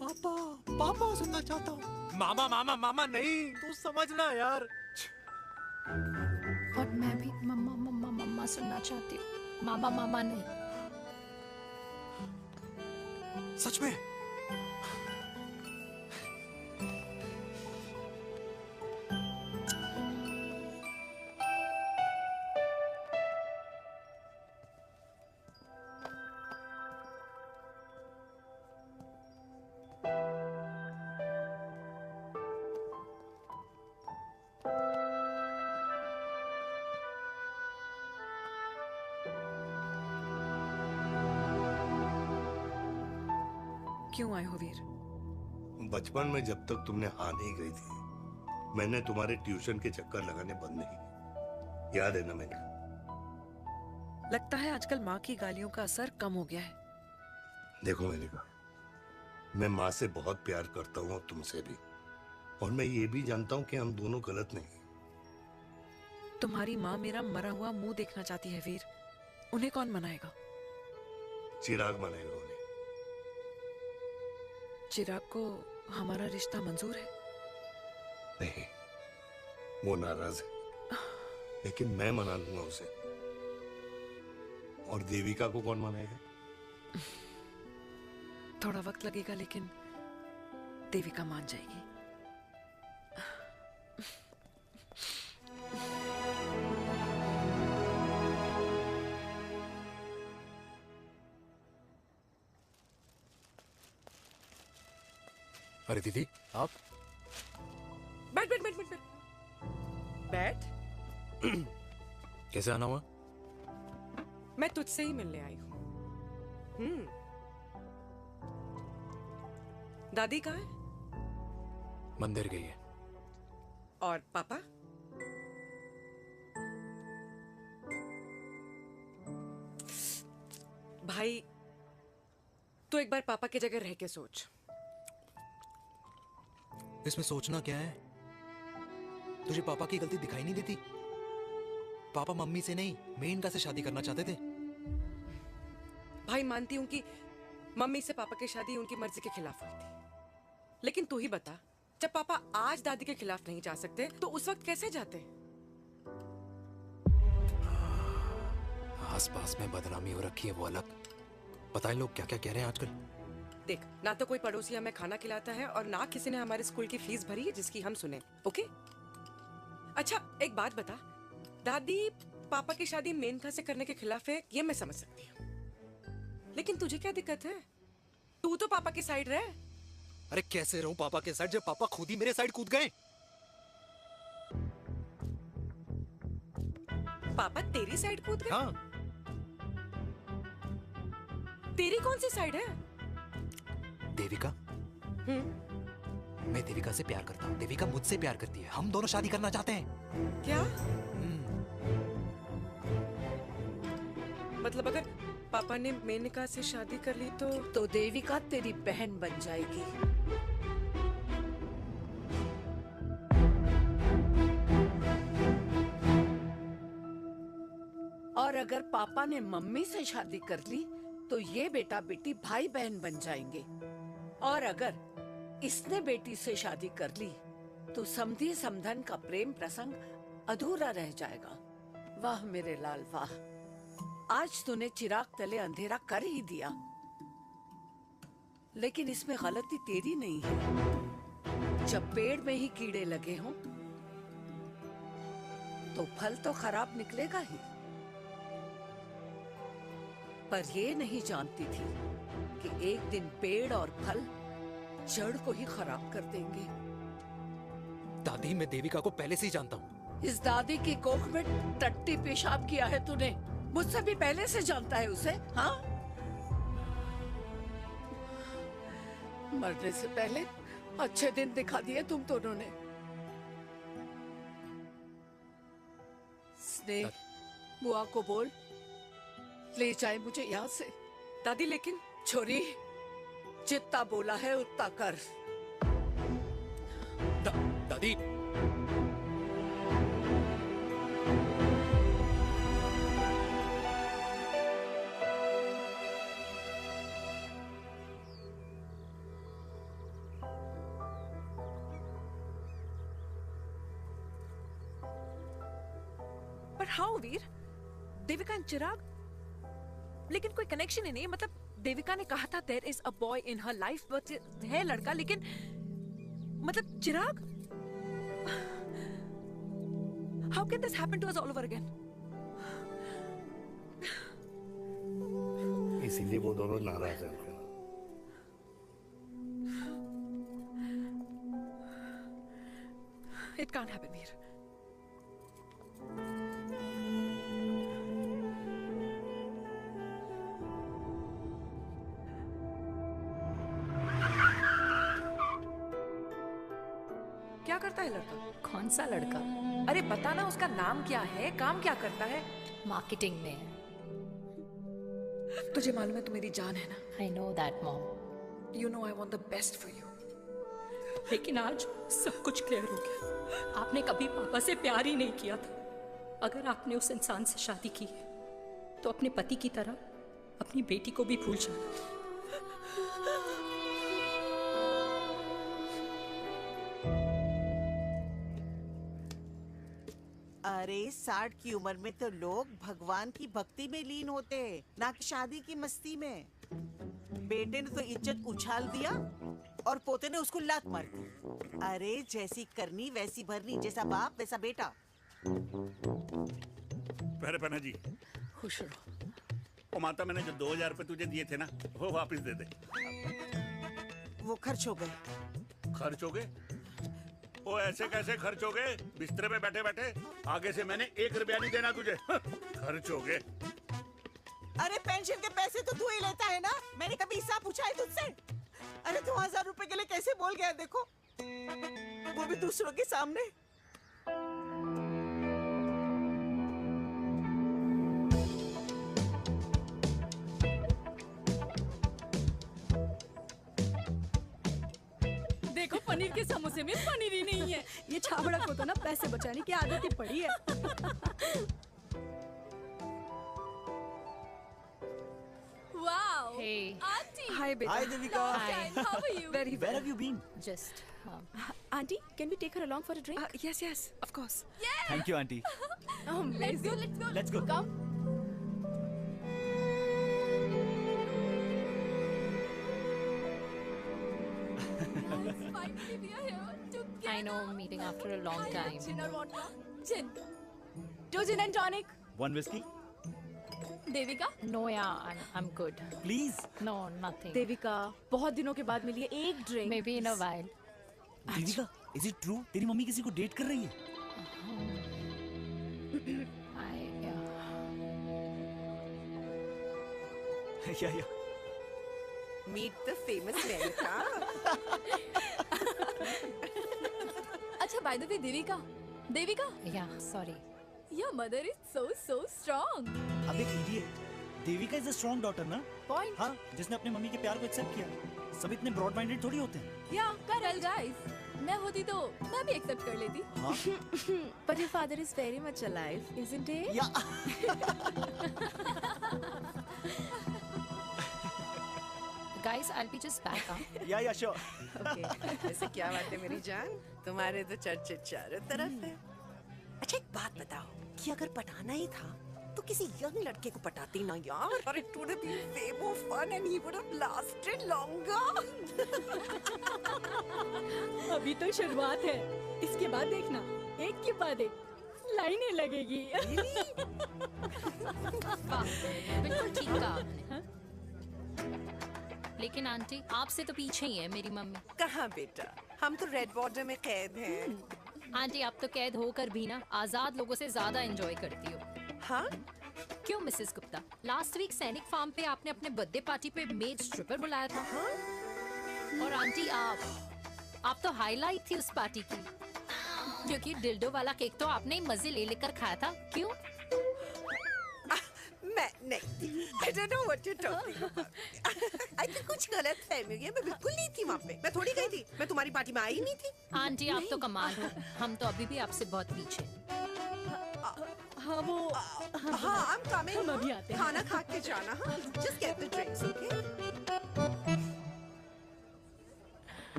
पापा पापा सुनना चाहता हूँ। मामा मामा मामा नहीं, तू समझना यार। और मैं भी मम्मा मम्मा मम्मा सुनना चाहती हूँ, मामा मामा नहीं। सच में? क्यों आए हो वीर? बचपन में जब तक तुमने हाँ नहीं कही थी, मैंने तुम्हारे ट्यूशन के चक्कर लगाने बंद नहीं किए। याद है ना मैंने? लगता है आजकल माँ की गालियों का असर कम हो गया है। देखो मेनका, मैं माँ से बहुत प्यार करता हूँ और तुमसे भी, और मैं ये भी जानता हूँ कि हम दोनों गलत नहीं। तुम्हारी माँ मेरा मरा हुआ मुंह देखना चाहती है वीर। उन्हें कौन मनाएगा? चिराग मनाएगा उन्हें। चिराग को हमारा रिश्ता मंजूर है? नहीं, वो नाराज है, लेकिन मैं मना लूंगा उसे। और देविका को कौन मनाएगा? थोड़ा वक्त लगेगा, लेकिन देविका मान जाएगी। अरे दीदी आप बैठ बैठ बैठ बैठ बैठ बैठ। कैसे आना हुआ? मैं तुझसे ही मिलने आई हूँ। दादी कहाँ है? मंदिर गई है। और पापा? भाई तू एक बार पापा की जगह रह के सोच। इसमें सोचना क्या है? तुझे पापा की गलती दिखाई नहीं देती? पापा मम्मी से नहीं, मेनका से शादी करना चाहते थे। भाई मानती हूं कि मम्मी से पापा की शादी उनकी मर्जी के खिलाफ हुई थी, लेकिन तू ही बता, जब पापा आज दादी के खिलाफ नहीं जा सकते तो उस वक्त कैसे जाते? आसपास में बदनामी हो रखी है वो अलग, पता है लोग क्या क्या कह रहे हैं आजकल। देख, ना तो कोई पड़ोसी हमें खाना खिलाता है और ना किसी ने हमारे स्कूल की फीस भरी है जिसकी हम सुने। ओके? अच्छा एक बात बता, दादी पापा की शादी मेनका से करने के खिलाफ है, ये मैं समझ सकती हूँ, लेकिन तुझे क्या दिक्कत है? तू तो पापा की साइड रहे। अरे कैसे रहूं पापा के साइड जब पापा खुद ही मेरे साइड कूद गए? पापा तेरी साइड कूद गए? हाँ। तेरी कौन सी साइड है? देविका। मैं देविका से प्यार करता हूँ, देविका मुझसे प्यार करती है, हम दोनों शादी करना चाहते हैं। क्या? मतलब अगर पापा ने मेनका से शादी कर ली तो देविका तेरी बहन बन जाएगी। और अगर पापा ने मम्मी से शादी कर ली तो ये बेटा बेटी भाई बहन बन जाएंगे। और अगर इसने बेटी से शादी कर ली तो समधी समधन का प्रेम प्रसंग अधूरा रह जाएगा। वाह मेरे लाल वाह, आज तूने चिराग तले अंधेरा कर ही दिया, लेकिन इसमें गलती तेरी नहीं है। जब पेड़ में ही कीड़े लगे हों तो फल तो खराब निकलेगा ही। पर ये नहीं जानती थी कि एक दिन पेड़ और फल जड़ को ही खराब कर देंगे। दादी, मैं देविका को पहले से ही जानता हूँ। इस दादी की कोख में टट्टी पेशाब किया है तूने। मुझसे भी पहले से जानता है उसे, हाँ? मरने से पहले अच्छे दिन दिखा दिए तुम दोनों ने। स्नेह, बुआ को बोल ले जाए मुझे यहाँ से। दादी लेकिन छोरी, जितना बोला है उतना कर। दादी, पर हाउ वीर? देविका एंड चिराग, लेकिन कोई कनेक्शन ही नहीं। मतलब देविका ने कहा था there is a boy in her life, but है लड़का, लेकिन मतलब Chirag, how can this happen to us all over again? इसीलिए वो दोनों नाराज हैं। It can't happen Veer. क्या करता है लड़का? कौन सा लड़का? अरे बताना, उसका नाम क्या है, काम क्या करता है? मार्केटिंग में। तुझे मालूम है तू मेरी जान है ना? I know that mom. You know I want the best for you. लेकिन आज सब कुछ क्लियर हो गया। आपने कभी पापा से प्यार ही नहीं किया था। अगर आपने उस इंसान से शादी की है तो अपने पति की तरह अपनी बेटी को भी भूल जाना। अरे 60 की उम्र में तो लोग भगवान की भक्ति में लीन होते हैं, ना कि शादी की मस्ती में। बेटे ने तो इज्जत उछाल दिया और पोते ने उसको लात मार दी। अरे जैसी करनी वैसी भरनी, जैसा बाप वैसा बेटा। पहले पहना जी, खुश रहो। ओ माता, मैंने जो 2000 रुपए तुझे दिए थे ना, वो वापस दे दे। वो खर्च हो गए। खर्च हो गए? ओ ऐसे कैसे खर्च हो गए? बिस्तर पे बैठे बैठे। आगे से मैंने 1 रुपया नहीं देना तुझे। खर्च हो गए। अरे पेंशन के पैसे तो तू ही लेता है ना, मैंने कभी हिसाब पूछा है तुझसे? अरे 2000 रुपए के लिए कैसे बोल गया देखो, वो भी दूसरों के सामने। देखो, पनीर के समोसे में पनीर ही नहीं है। ये छाबड़ा को तो ना पैसे बचाने की आदत ही पड़ी है। Wow. Hey. Auntie. Hi, beta. Hi, Devika. Hi. How are you? Very well. Where have you been? Just. Auntie, can we take her along for a drink? Yes, yes, of course. Thank you, auntie. Let's go. Let's go. Let's go. Come. Finally, we are here together. I know, meeting after a long time. Gin or vodka? Gin. 2 gin and tonic. One whiskey? Devika? No, yeah, I'm good. Please. No, nothing. Devika, बहुत दिनों के बाद मिली है, एक drink. Maybe in a while. Devika, is it true? तेरी mummy किसी को date कर रही है? Yeah. Meet the famous America. अच्छा, by the way, Devika. Devika? Yeah, sorry. Your mother is so strong. अब एक idiot. Devika is a strong daughter ना? Point. हाँ, जिसने अपने मम्मी के प्यार को एक्सेप्ट किया। सब इतने ब्रॉड माइंडेड थोड़ी होते हैं। Yeah, correct, guys. मैं होती तो मैं भी एक्सेप्ट कर लेती। हाँ? But your father is very much alive, isn't he? Yeah. Guys, I'll be just back, huh? Yeah, sure. Okay. ऐसे क्या बात है मेरी जान? तुम्हारे तो चर्चे चारों तरफ है। अच्छा एक बात बताओ, कि अगर पटाना ही था तो किसी यंग लड़के को पटाती ना यार। और it would have been way more fun and he would have lasted longer. अभी तो शुरुआत है, इसके बाद देखना, एक के बाद एक लाइनें लगेगी। बिल्कुल ठीक कहा आपने। लेकिन आंटी आपसे तो पीछे ही है मेरी मम्मी। कहाँ बेटा, हम तो रेड बॉर्डर में कैद हैं। आंटी आप तो कैद होकर भी ना आजाद लोगों से ज्यादा एंजॉय करती हो। हाँ? क्यों मिसेस गुप्ता, लास्ट वीक सैनिक फार्म पे आपने अपने बर्थडे पार्टी पे मेड स्ट्रिपर बुलाया था। हाँ? और आंटी आप तो हाईलाइट थी उस पार्टी की, क्योंकि डिल्डो वाला केक तो आपने ही मजे ले लेकर खाया था। क्यों? मैं नहीं, I don't know what you're talking about. I think कुछ गलत फहमी है, मैं बिल्कुल नहीं थी वहाँ पे। मैं थोड़ी गई थी, मैं तुम्हारी पार्टी में आई नहीं थी। आंटी आप तो कमाल हो, हम तो अभी भी आपसे बहुत पीछे। हाँ वो हाँ I'm coming। हम अभी आते हैं। खाना खा के जाना। हाँ just get the drinks, okay?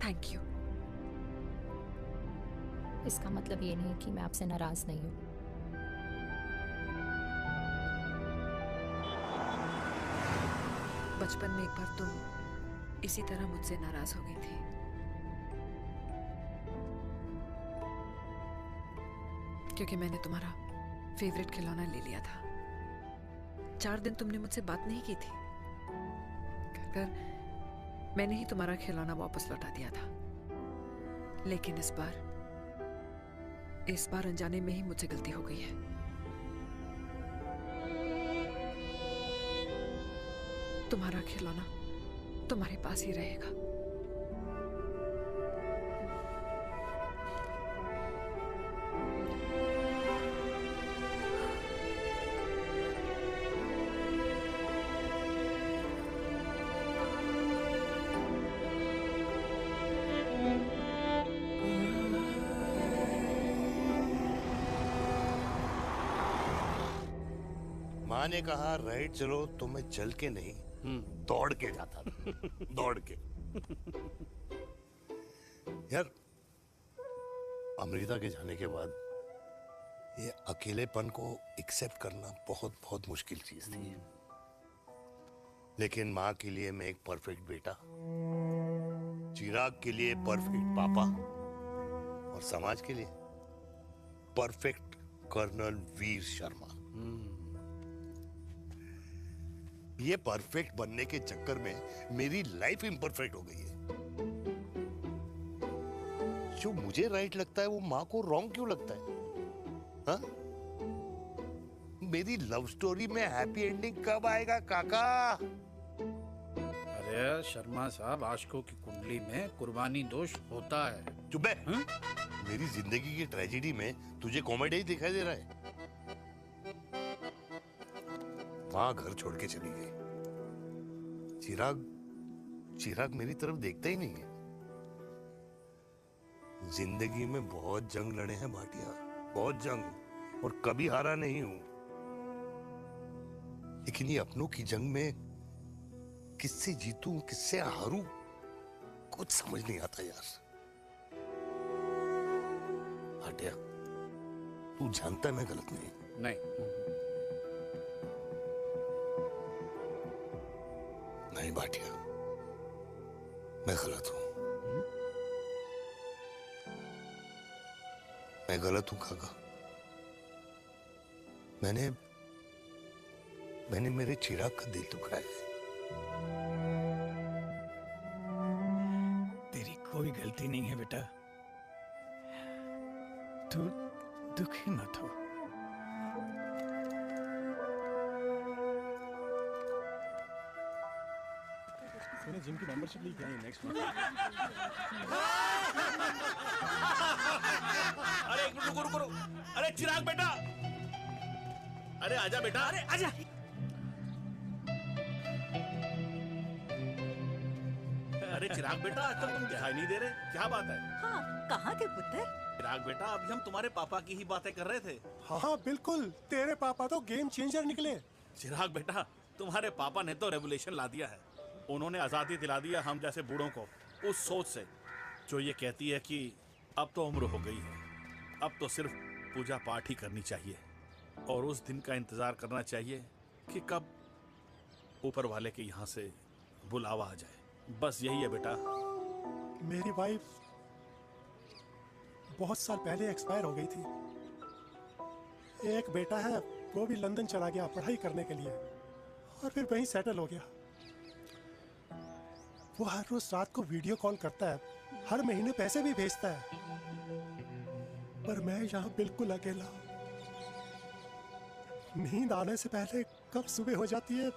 Thank you. इसका मतलब ये नहीं कि मैं आपसे नाराज नहीं हूँ। बचपन में एक बार तुम इसी तरह मुझसे नाराज हो गई थी। क्योंकि मैंने तुम्हारा फेवरेट खिलौना ले लिया था। 4 दिन तुमने मुझसे बात नहीं की थी। कहकर मैंने ही तुम्हारा खिलौना वापस लौटा दिया था। लेकिन इस बार अनजाने में ही मुझसे गलती हो गई है। तुम्हारा खिलौना तुम्हारे पास ही रहेगा। माँ ने कहा राइट चलो तो मैं चल के नहीं दौड़ के जाता था। दौड़ के। यार अमृता के जाने के बाद ये अकेलेपन को एक्सेप्ट करना बहुत बहुत मुश्किल चीज थी। लेकिन माँ के लिए मैं एक परफेक्ट बेटा, चिराग के लिए परफेक्ट पापा और समाज के लिए परफेक्ट कर्नल वीर शर्मा। ये परफेक्ट बनने के चक्कर में मेरी लाइफ इम्परफेक्ट हो गई है। जो मुझे राइट लगता है वो माँ को रॉन्ग क्यों लगता है? हाँ? मेरी लव स्टोरी में हैप्पी एंडिंग कब आएगा काका? अरे शर्मा साहब, आशिकों की कुंडली में कुर्बानी दोष होता है। चुप है। मेरी जिंदगी की ट्रेजेडी में तुझे कॉमेडी ही दिखाई दे रहा है। माँ घर छोड़ के चली गई। चिराग मेरी तरफ देखता ही नहीं है। जिंदगी में बहुत जंग लड़े हैं भाटिया, बहुत जंग, और कभी हारा नहीं हूं। लेकिन ये अपनों की जंग में किससे जीतूं किससे हारूं कुछ समझ नहीं आता यार। भाटिया तू जानता है मैं गलत नहीं। नहीं भाटिया, मैं गलत हूं। मैं गलत हूं काका। मैंने मेरे चिराग का दिल दुखाया है। तेरी कोई गलती नहीं है बेटा। तू दुखी मत हो। मैंने जिम की मेंबरशिप ली क्या? नेक्स्ट अरे एक मिनट रुको। अरे चिराग बेटा, अरे आजा बेटा, अरे आजा। अरे चिराग बेटा, आजकल तुम दिखाई नहीं दे रहे, क्या बात है? हाँ, कहाँ थे पुत्र? चिराग बेटा, अभी हम तुम्हारे पापा की ही बातें कर रहे थे। हाँ बिल्कुल, तेरे पापा तो गेम चेंजर निकले। चिराग बेटा, तुम्हारे पापा ने तो रेवोल्यूशन ला दिया है। उन्होंने आजादी दिला दिया हम जैसे बूढ़ों को, उस सोच से जो ये कहती है कि अब तो उम्र हो गई है, अब तो सिर्फ पूजा पाठ ही करनी चाहिए और उस दिन का इंतजार करना चाहिए कि कब ऊपर वाले के यहाँ से बुलावा आ जाए। बस यही है बेटा। मेरी वाइफ बहुत साल पहले एक्सपायर हो गई थी। एक बेटा है, वो भी लंदन चला गया पढ़ाई करने के लिए और फिर वहीं सेटल हो गया। वो हर रोज रात को वीडियो कॉल करता है, हर महीने पैसे भी भेजता है, पर मैं यहाँ बिल्कुल अकेला। नींद आने से पहले कब सुबह हो जाती है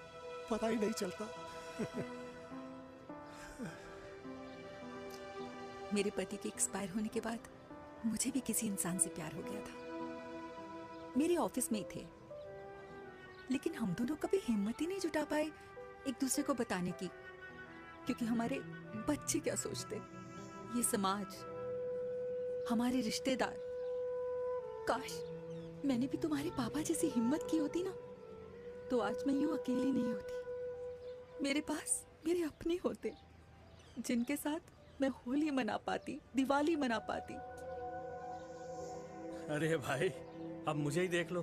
पता ही नहीं चलता। मेरे पति के एक्सपायर होने के बाद मुझे भी किसी इंसान से प्यार हो गया था। मेरे ऑफिस में ही थे, लेकिन हम दोनों कभी हिम्मत ही नहीं जुटा पाए एक दूसरे को बताने की, क्योंकि हमारे बच्चे क्या सोचते, ये समाज, हमारे रिश्तेदार। काश मैंने भी तुम्हारे पापा जैसी हिम्मत की होती ना, तो आज मैं यूं अकेली नहीं होती। मेरे पास मेरे अपने होते, जिनके साथ मैं होली मना पाती, दिवाली मना पाती। अरे भाई, अब मुझे ही देख लो,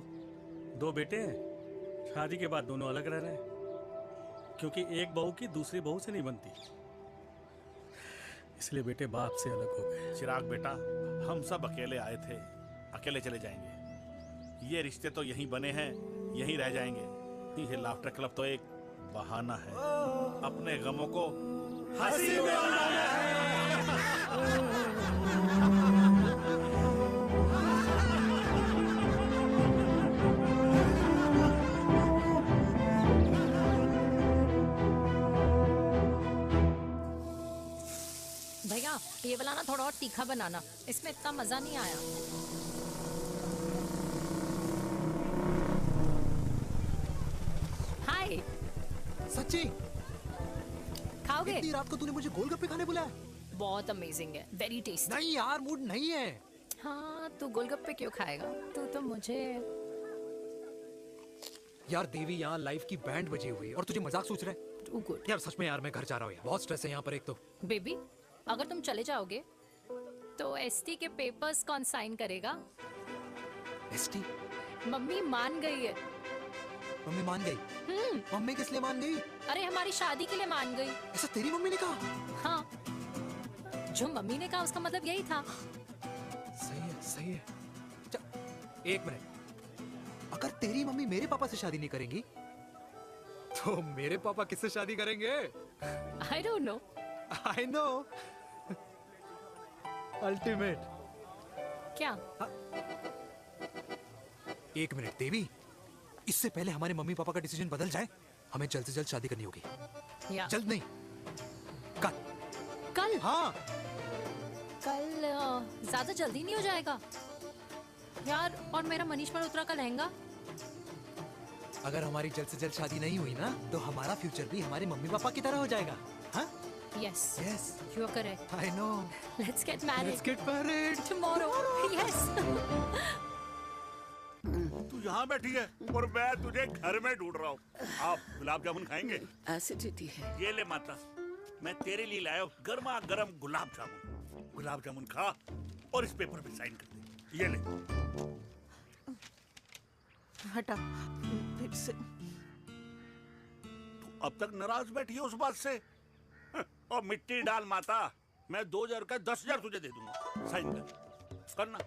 2 बेटे हैं, शादी के बाद दोनों अलग रह रहे हैं, क्योंकि एक बहू की दूसरी बहू से नहीं बनती, इसलिए बेटे बाप से अलग हो गए। चिराग बेटा, हम सब अकेले आए थे, अकेले चले जाएंगे। ये रिश्ते तो यहीं बने हैं, यहीं रह जाएंगे। ये लाफ्टर क्लब तो एक बहाना है अपने गमों को हंसी में बनाना है। भैया ये वाला ना थोड़ा और तीखा बनाना, इसमें इतना मजा नहीं आया। हाय। सच्ची? खाओगे? इतनी रात को तूने मुझे गोलगप्पे खाने बुलाया? बहुत अमेजिंग है, वेरी टेस्टी। नहीं यार, मूड नहीं है। हाँ, तू गोलगप्पे क्यों खाएगा? तू तो मुझे। यार देवी, यहाँ लाइफ की बैंड बजी हुई और तुझे मजाक सोच रहा है? Too good. यार सच में यार, मैं घर जा रहा हूँ यार, बहुत स्ट्रेस है यहाँ पर एक तो। बेबी, अगर तुम चले जाओगे तो एसटी के पेपर्स कौन साइन करेगा? एसटी? मम्मी मान गई है। मम्मी मान गई? मम्मी किस लिए मान गई? अरे हमारी शादी के लिए मान गई। ऐसा तेरी मम्मी ने कहा? हाँ, जो मम्मी ने कहा उसका मतलब यही था। सही है, सही है। एक मिनट, अगर तेरी मम्मी मेरे पापा से शादी नहीं करेंगी तो मेरे पापा किससे शादी करेंगे? I don't know. I know. Ultimate. क्या? एक मिनट देवी, इससे पहले हमारे मम्मी पापा का डिसीजन बदल जाए, हमें जल्द से जल्द शादी करनी होगी। जल्द नहीं, कल। कल? हाँ। कल ज्यादा जल्दी नहीं हो जाएगा यार? और मेरा मनीष मल्होत्रा का लहंगा? अगर हमारी जल्द से जल्द शादी नहीं हुई ना, तो हमारा फ्यूचर भी हमारे मम्मी पापा की तरह हो जाएगा। हाँ? Yes. Yes. You are correct. I know. Let's get married. Let's get married. Tomorrow. Yes. तू यहाँ बैठी है और मैं तुझे घर में ढूंढ रहा हूँ। आप गुलाब जामुन खाएंगे? एसिडिटी है। ये ले माता, मैं तेरे लिए लाया हूँ गर्मा गर्म गुलाब जामुन। गुलाब जामुन खा और इस पेपर पे साइन कर दे। ये ले। हटा फिर से। तू अब तक नाराज बैठी है उस बात से? और मिट्टी डाल माता, मैं 2000 का 10,000 तुझे दे दूंगा। साइन कर, करना।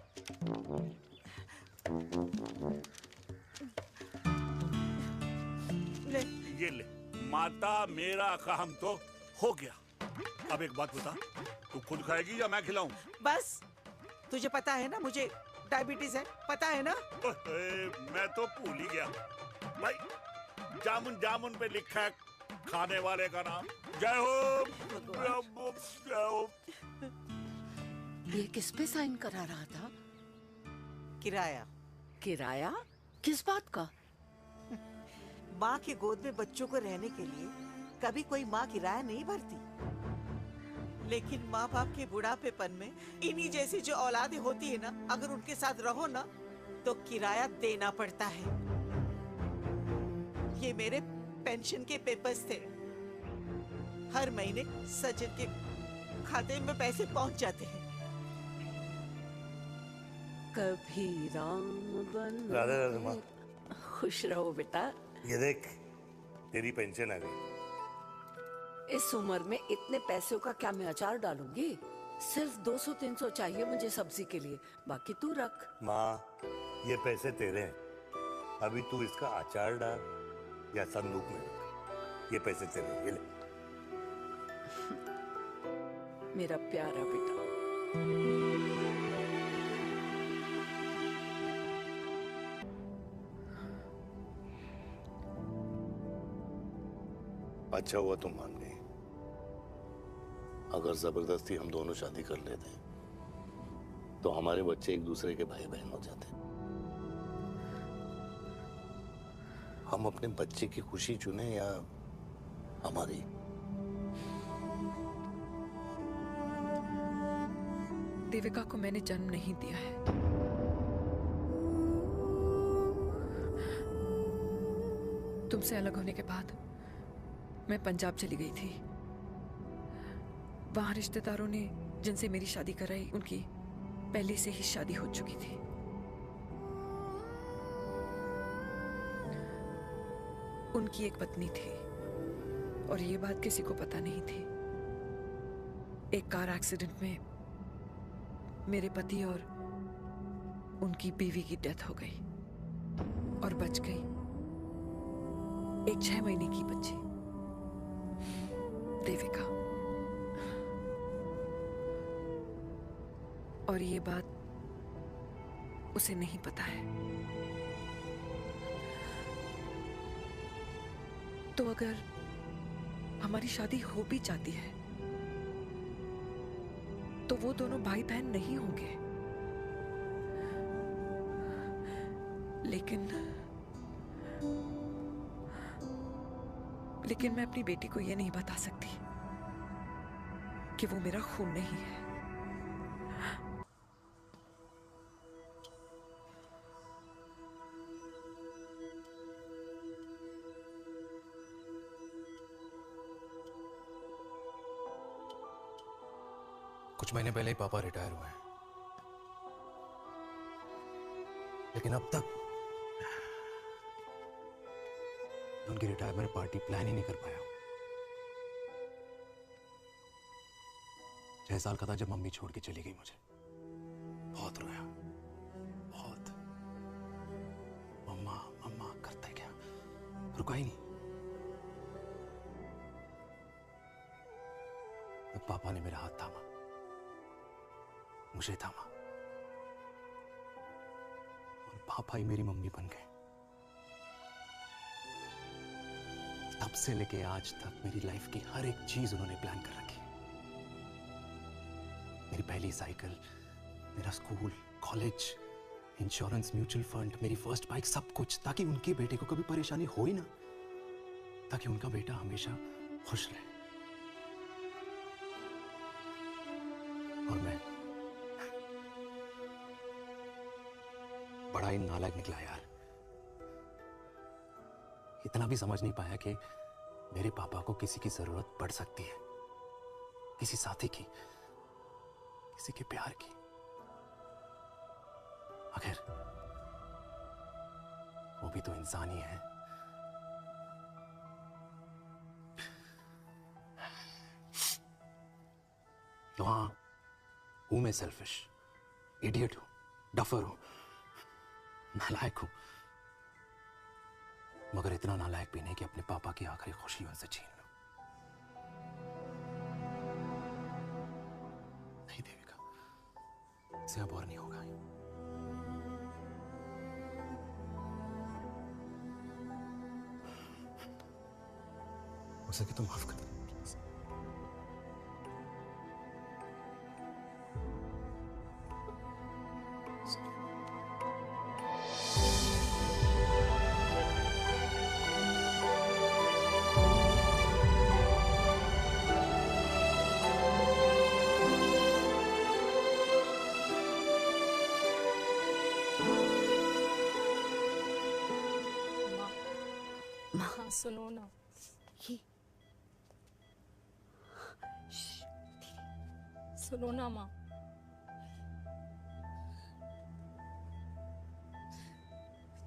ले। ये ले माता, मेरा काम तो हो गया। अब एक बात बता, तू खुद खाएगी या मैं खिलाऊं? बस, तुझे पता है ना मुझे डायबिटीज है, पता है ना? मैं तो भूल ही गया भाई। जामुन जामुन पे लिखा है खाने वाले का नाम। जय हो, जय हो। ये किस पे साइन करा रहा था? किराया। किराया? किस बात का? माँ के गोद में बच्चों को रहने के लिए कभी कोई माँ किराया नहीं भरती, लेकिन माँ बाप के बुढ़ापेपन में इन्हीं जैसी जो औलादें होती है ना, अगर उनके साथ रहो ना तो किराया देना पड़ता है। ये मेरे पेंशन के पेपर्स थे, हर महीने सचिन के खाते में पैसे पहुंच जाते हैं। कभी राम बन राधे राधे माँ। खुश रहो बेटा। ये देख, तेरी पेंशन आ गई। इस उम्र में इतने पैसों का क्या मैं अचार डालूंगी? सिर्फ 200-300 चाहिए मुझे सब्जी के लिए, बाकी तू रख। माँ, ये पैसे तेरे हैं। अभी तू इसका अचार डाल या संदूक में रख। ये पैसे तेरे हैं, ये ले। मेरा प्यारा बेटा। अच्छा हुआ तुम मान गई। अगर जबरदस्ती हम दोनों शादी कर लेते तो हमारे बच्चे एक दूसरे के भाई बहन हो जाते। हम अपने बच्चे की खुशी चुने या हमारी? देविका को मैंने जन्म नहीं दिया है। तुमसे अलग होने के बाद मैं पंजाब चली गई थी। वहां रिश्तेदारों ने जिनसे मेरी शादी कराई, उनकी पहले से ही शादी हो चुकी थी। उनकी एक पत्नी थी और ये बात किसी को पता नहीं थी। एक कार एक्सीडेंट में मेरे पति और उनकी बीवी की डेथ हो गई और बच गई एक 6 महीने की बच्ची, देविका। और ये बात उसे नहीं पता है। तो अगर हमारी शादी हो भी जाती है तो वो दोनों भाई बहन नहीं होंगे। लेकिन मैं अपनी बेटी को ये नहीं बता सकती कि वो मेरा खून नहीं है। कुछ महीने पहले ही पापा रिटायर हुए हैं, लेकिन अब तक उनकी रिटायरमेंट पार्टी प्लान ही नहीं कर पाया। 6 साल का था जब मम्मी छोड़ के चली गई मुझे। बहुत रोया, बहुत। मम्मा मम्मा करते क्या, रुका ही नहीं। तब पापा ने मेरा हाथ थामा, मुझे थामा, और पापा ही मेरी मम्मी बन गए। तब से लेके आज तक मेरी लाइफ की हर एक चीज उन्होंने प्लान कर रखी। मेरी पहली साइकिल, मेरा school, college, insurance, mutual fund, मेरी फर्स्ट बाइक, सब कुछ, ताकि उनके बेटे को कभी परेशानी हो ही ना, ताकि उनका बेटा हमेशा खुश रहे। और मैं बड़ा ही नालायक निकला यार। इतना भी समझ नहीं पाया कि मेरे पापा को किसी की जरूरत पड़ सकती है, किसी साथी की, किसी के प्यार की। आखिर वो भी तो इंसान ही है। तो हाँ, हूं मैं सेल्फिश, इडियट हूं, डफर हूं, नालायक हूं, मगर इतना नालायक भी नहीं कि अपने पापा की आखिरी खुशी उनसे छीन लूं। नहीं देविका, इससे अब और नहीं होगा। हो सके तो माफ कर दो। हाँ सुनो ना, सुनो ना माँ,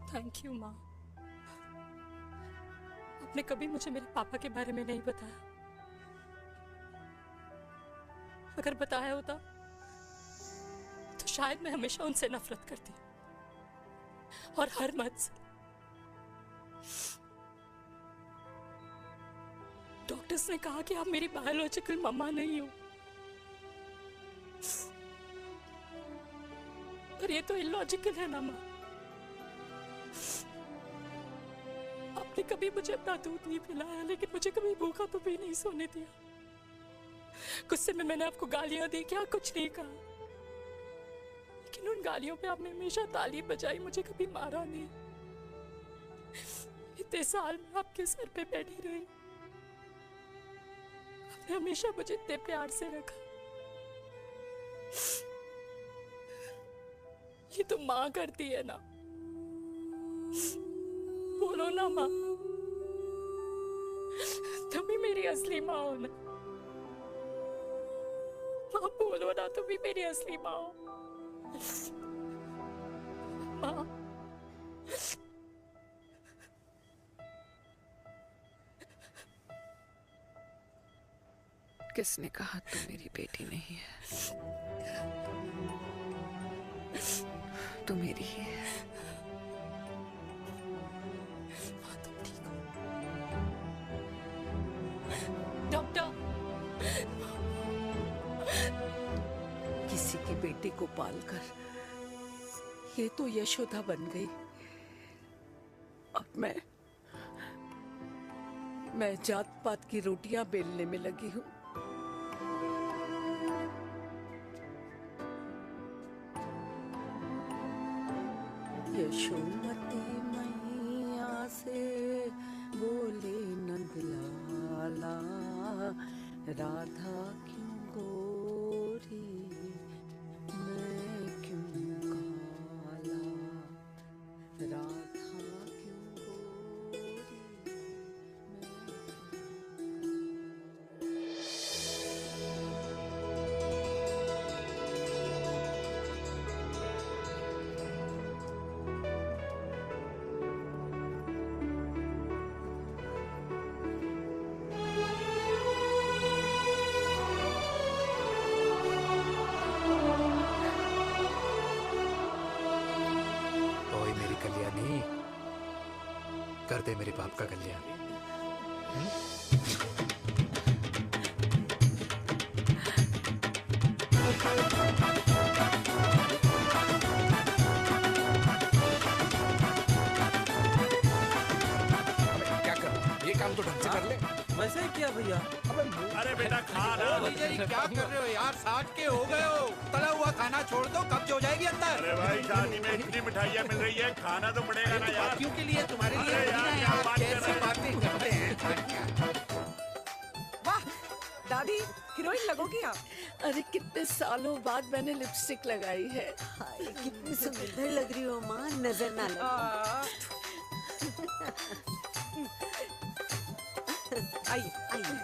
थैंक यू माँ। आपने कभी मुझे मेरे पापा के बारे में नहीं बताया। अगर बताया होता तो शायद मैं हमेशा उनसे नफरत करती और हर मत से। डॉक्टर्स ने कहा कि आप मेरी बायोलॉजिकल मम्मा नहीं हो, पर ये तो इलॉजिकल है ना माँ। आपने कभी मुझे अपना दूध नहीं पिलाया, लेकिन मुझे कभी भूखा तो भी नहीं सोने दिया। गुस्से में मैंने आपको गालियां दी, क्या कुछ नहीं कहा, लेकिन उन गालियों पे आपने हमेशा ताली बजाई, मुझे कभी मारा नहीं। इतने साल में आपके सर पे बैठी रही, आपने हमेशा मुझे इतने प्यार से रखा। ये तो माँ करती है ना, बोलो ना माँ, तुम ही मेरी असली माँ हो ना। माँ बोलो ना, तुम ही मेरी असली माँ हो। माँ किसने कहा तू मेरी बेटी नहीं है? तू मेरी ही है। डॉक्टर, किसी की बेटी को पालकर ये तो यशोदा बन गई, और मैं जात पात की रोटियां बेलने में लगी हूँ। यशोमती मैया से बोले नंदलाला, राधा क्यों गोरी मैं क्यों काला, राधा क्यों गोरी। ओए मेरी कल्याणी, कर दे मेरे बाप का कल्याण। क्या कर, ये काम तो ढंग से कर ले। वैसे ही किया भैया। अरे बेटा खा ना। क्या कर रहे हो यार, 60 के हो गए हो, तला हुआ खाना छोड़ दो, कब्ज हो जाएगी अंदर। अरे भाई शादी में इतनी मिठाइयाँ मिल रही है, खाना तो पड़ेगा ना यार। क्यों के लिए तुम्हारे लिए अरे यार, क्या बात कर रहे कैसी हो? बातें करते हैं। वाह दादी, हीरोइन लगोगी आप। अरे कितने सालों बाद मैंने लिपस्टिक लगाई है। हाय कितनी सुंदर लग रही हो माँ, नजर ना लगे। आइए आइए।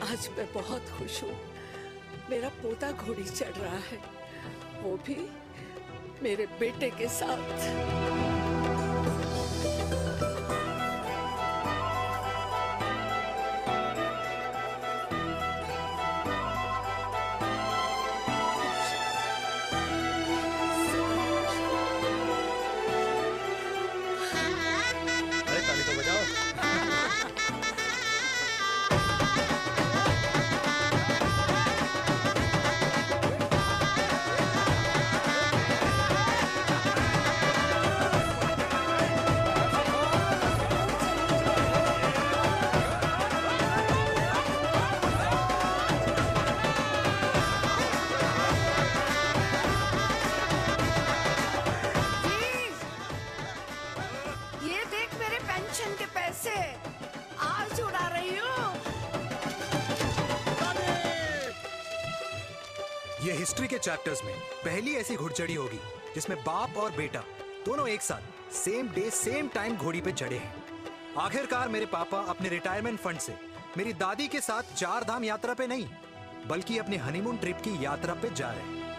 आज मैं बहुत खुश हूँ। मेरा पोता घोड़ी चढ़ रहा है, वो भी मेरे बेटे के साथ। अरे हिस्ट्री के चैप्टर्स में पहली ऐसी घुड़चढ़ी होगी जिसमें बाप और बेटा दोनों एक साथ सेम डे सेम टाइम घोड़ी पे चढ़े हैं। आखिरकार मेरे पापा अपने रिटायरमेंट फंड से मेरी दादी के साथ 4 धाम यात्रा पे नहीं बल्कि अपने हनीमून ट्रिप की यात्रा पे जा रहे हैं।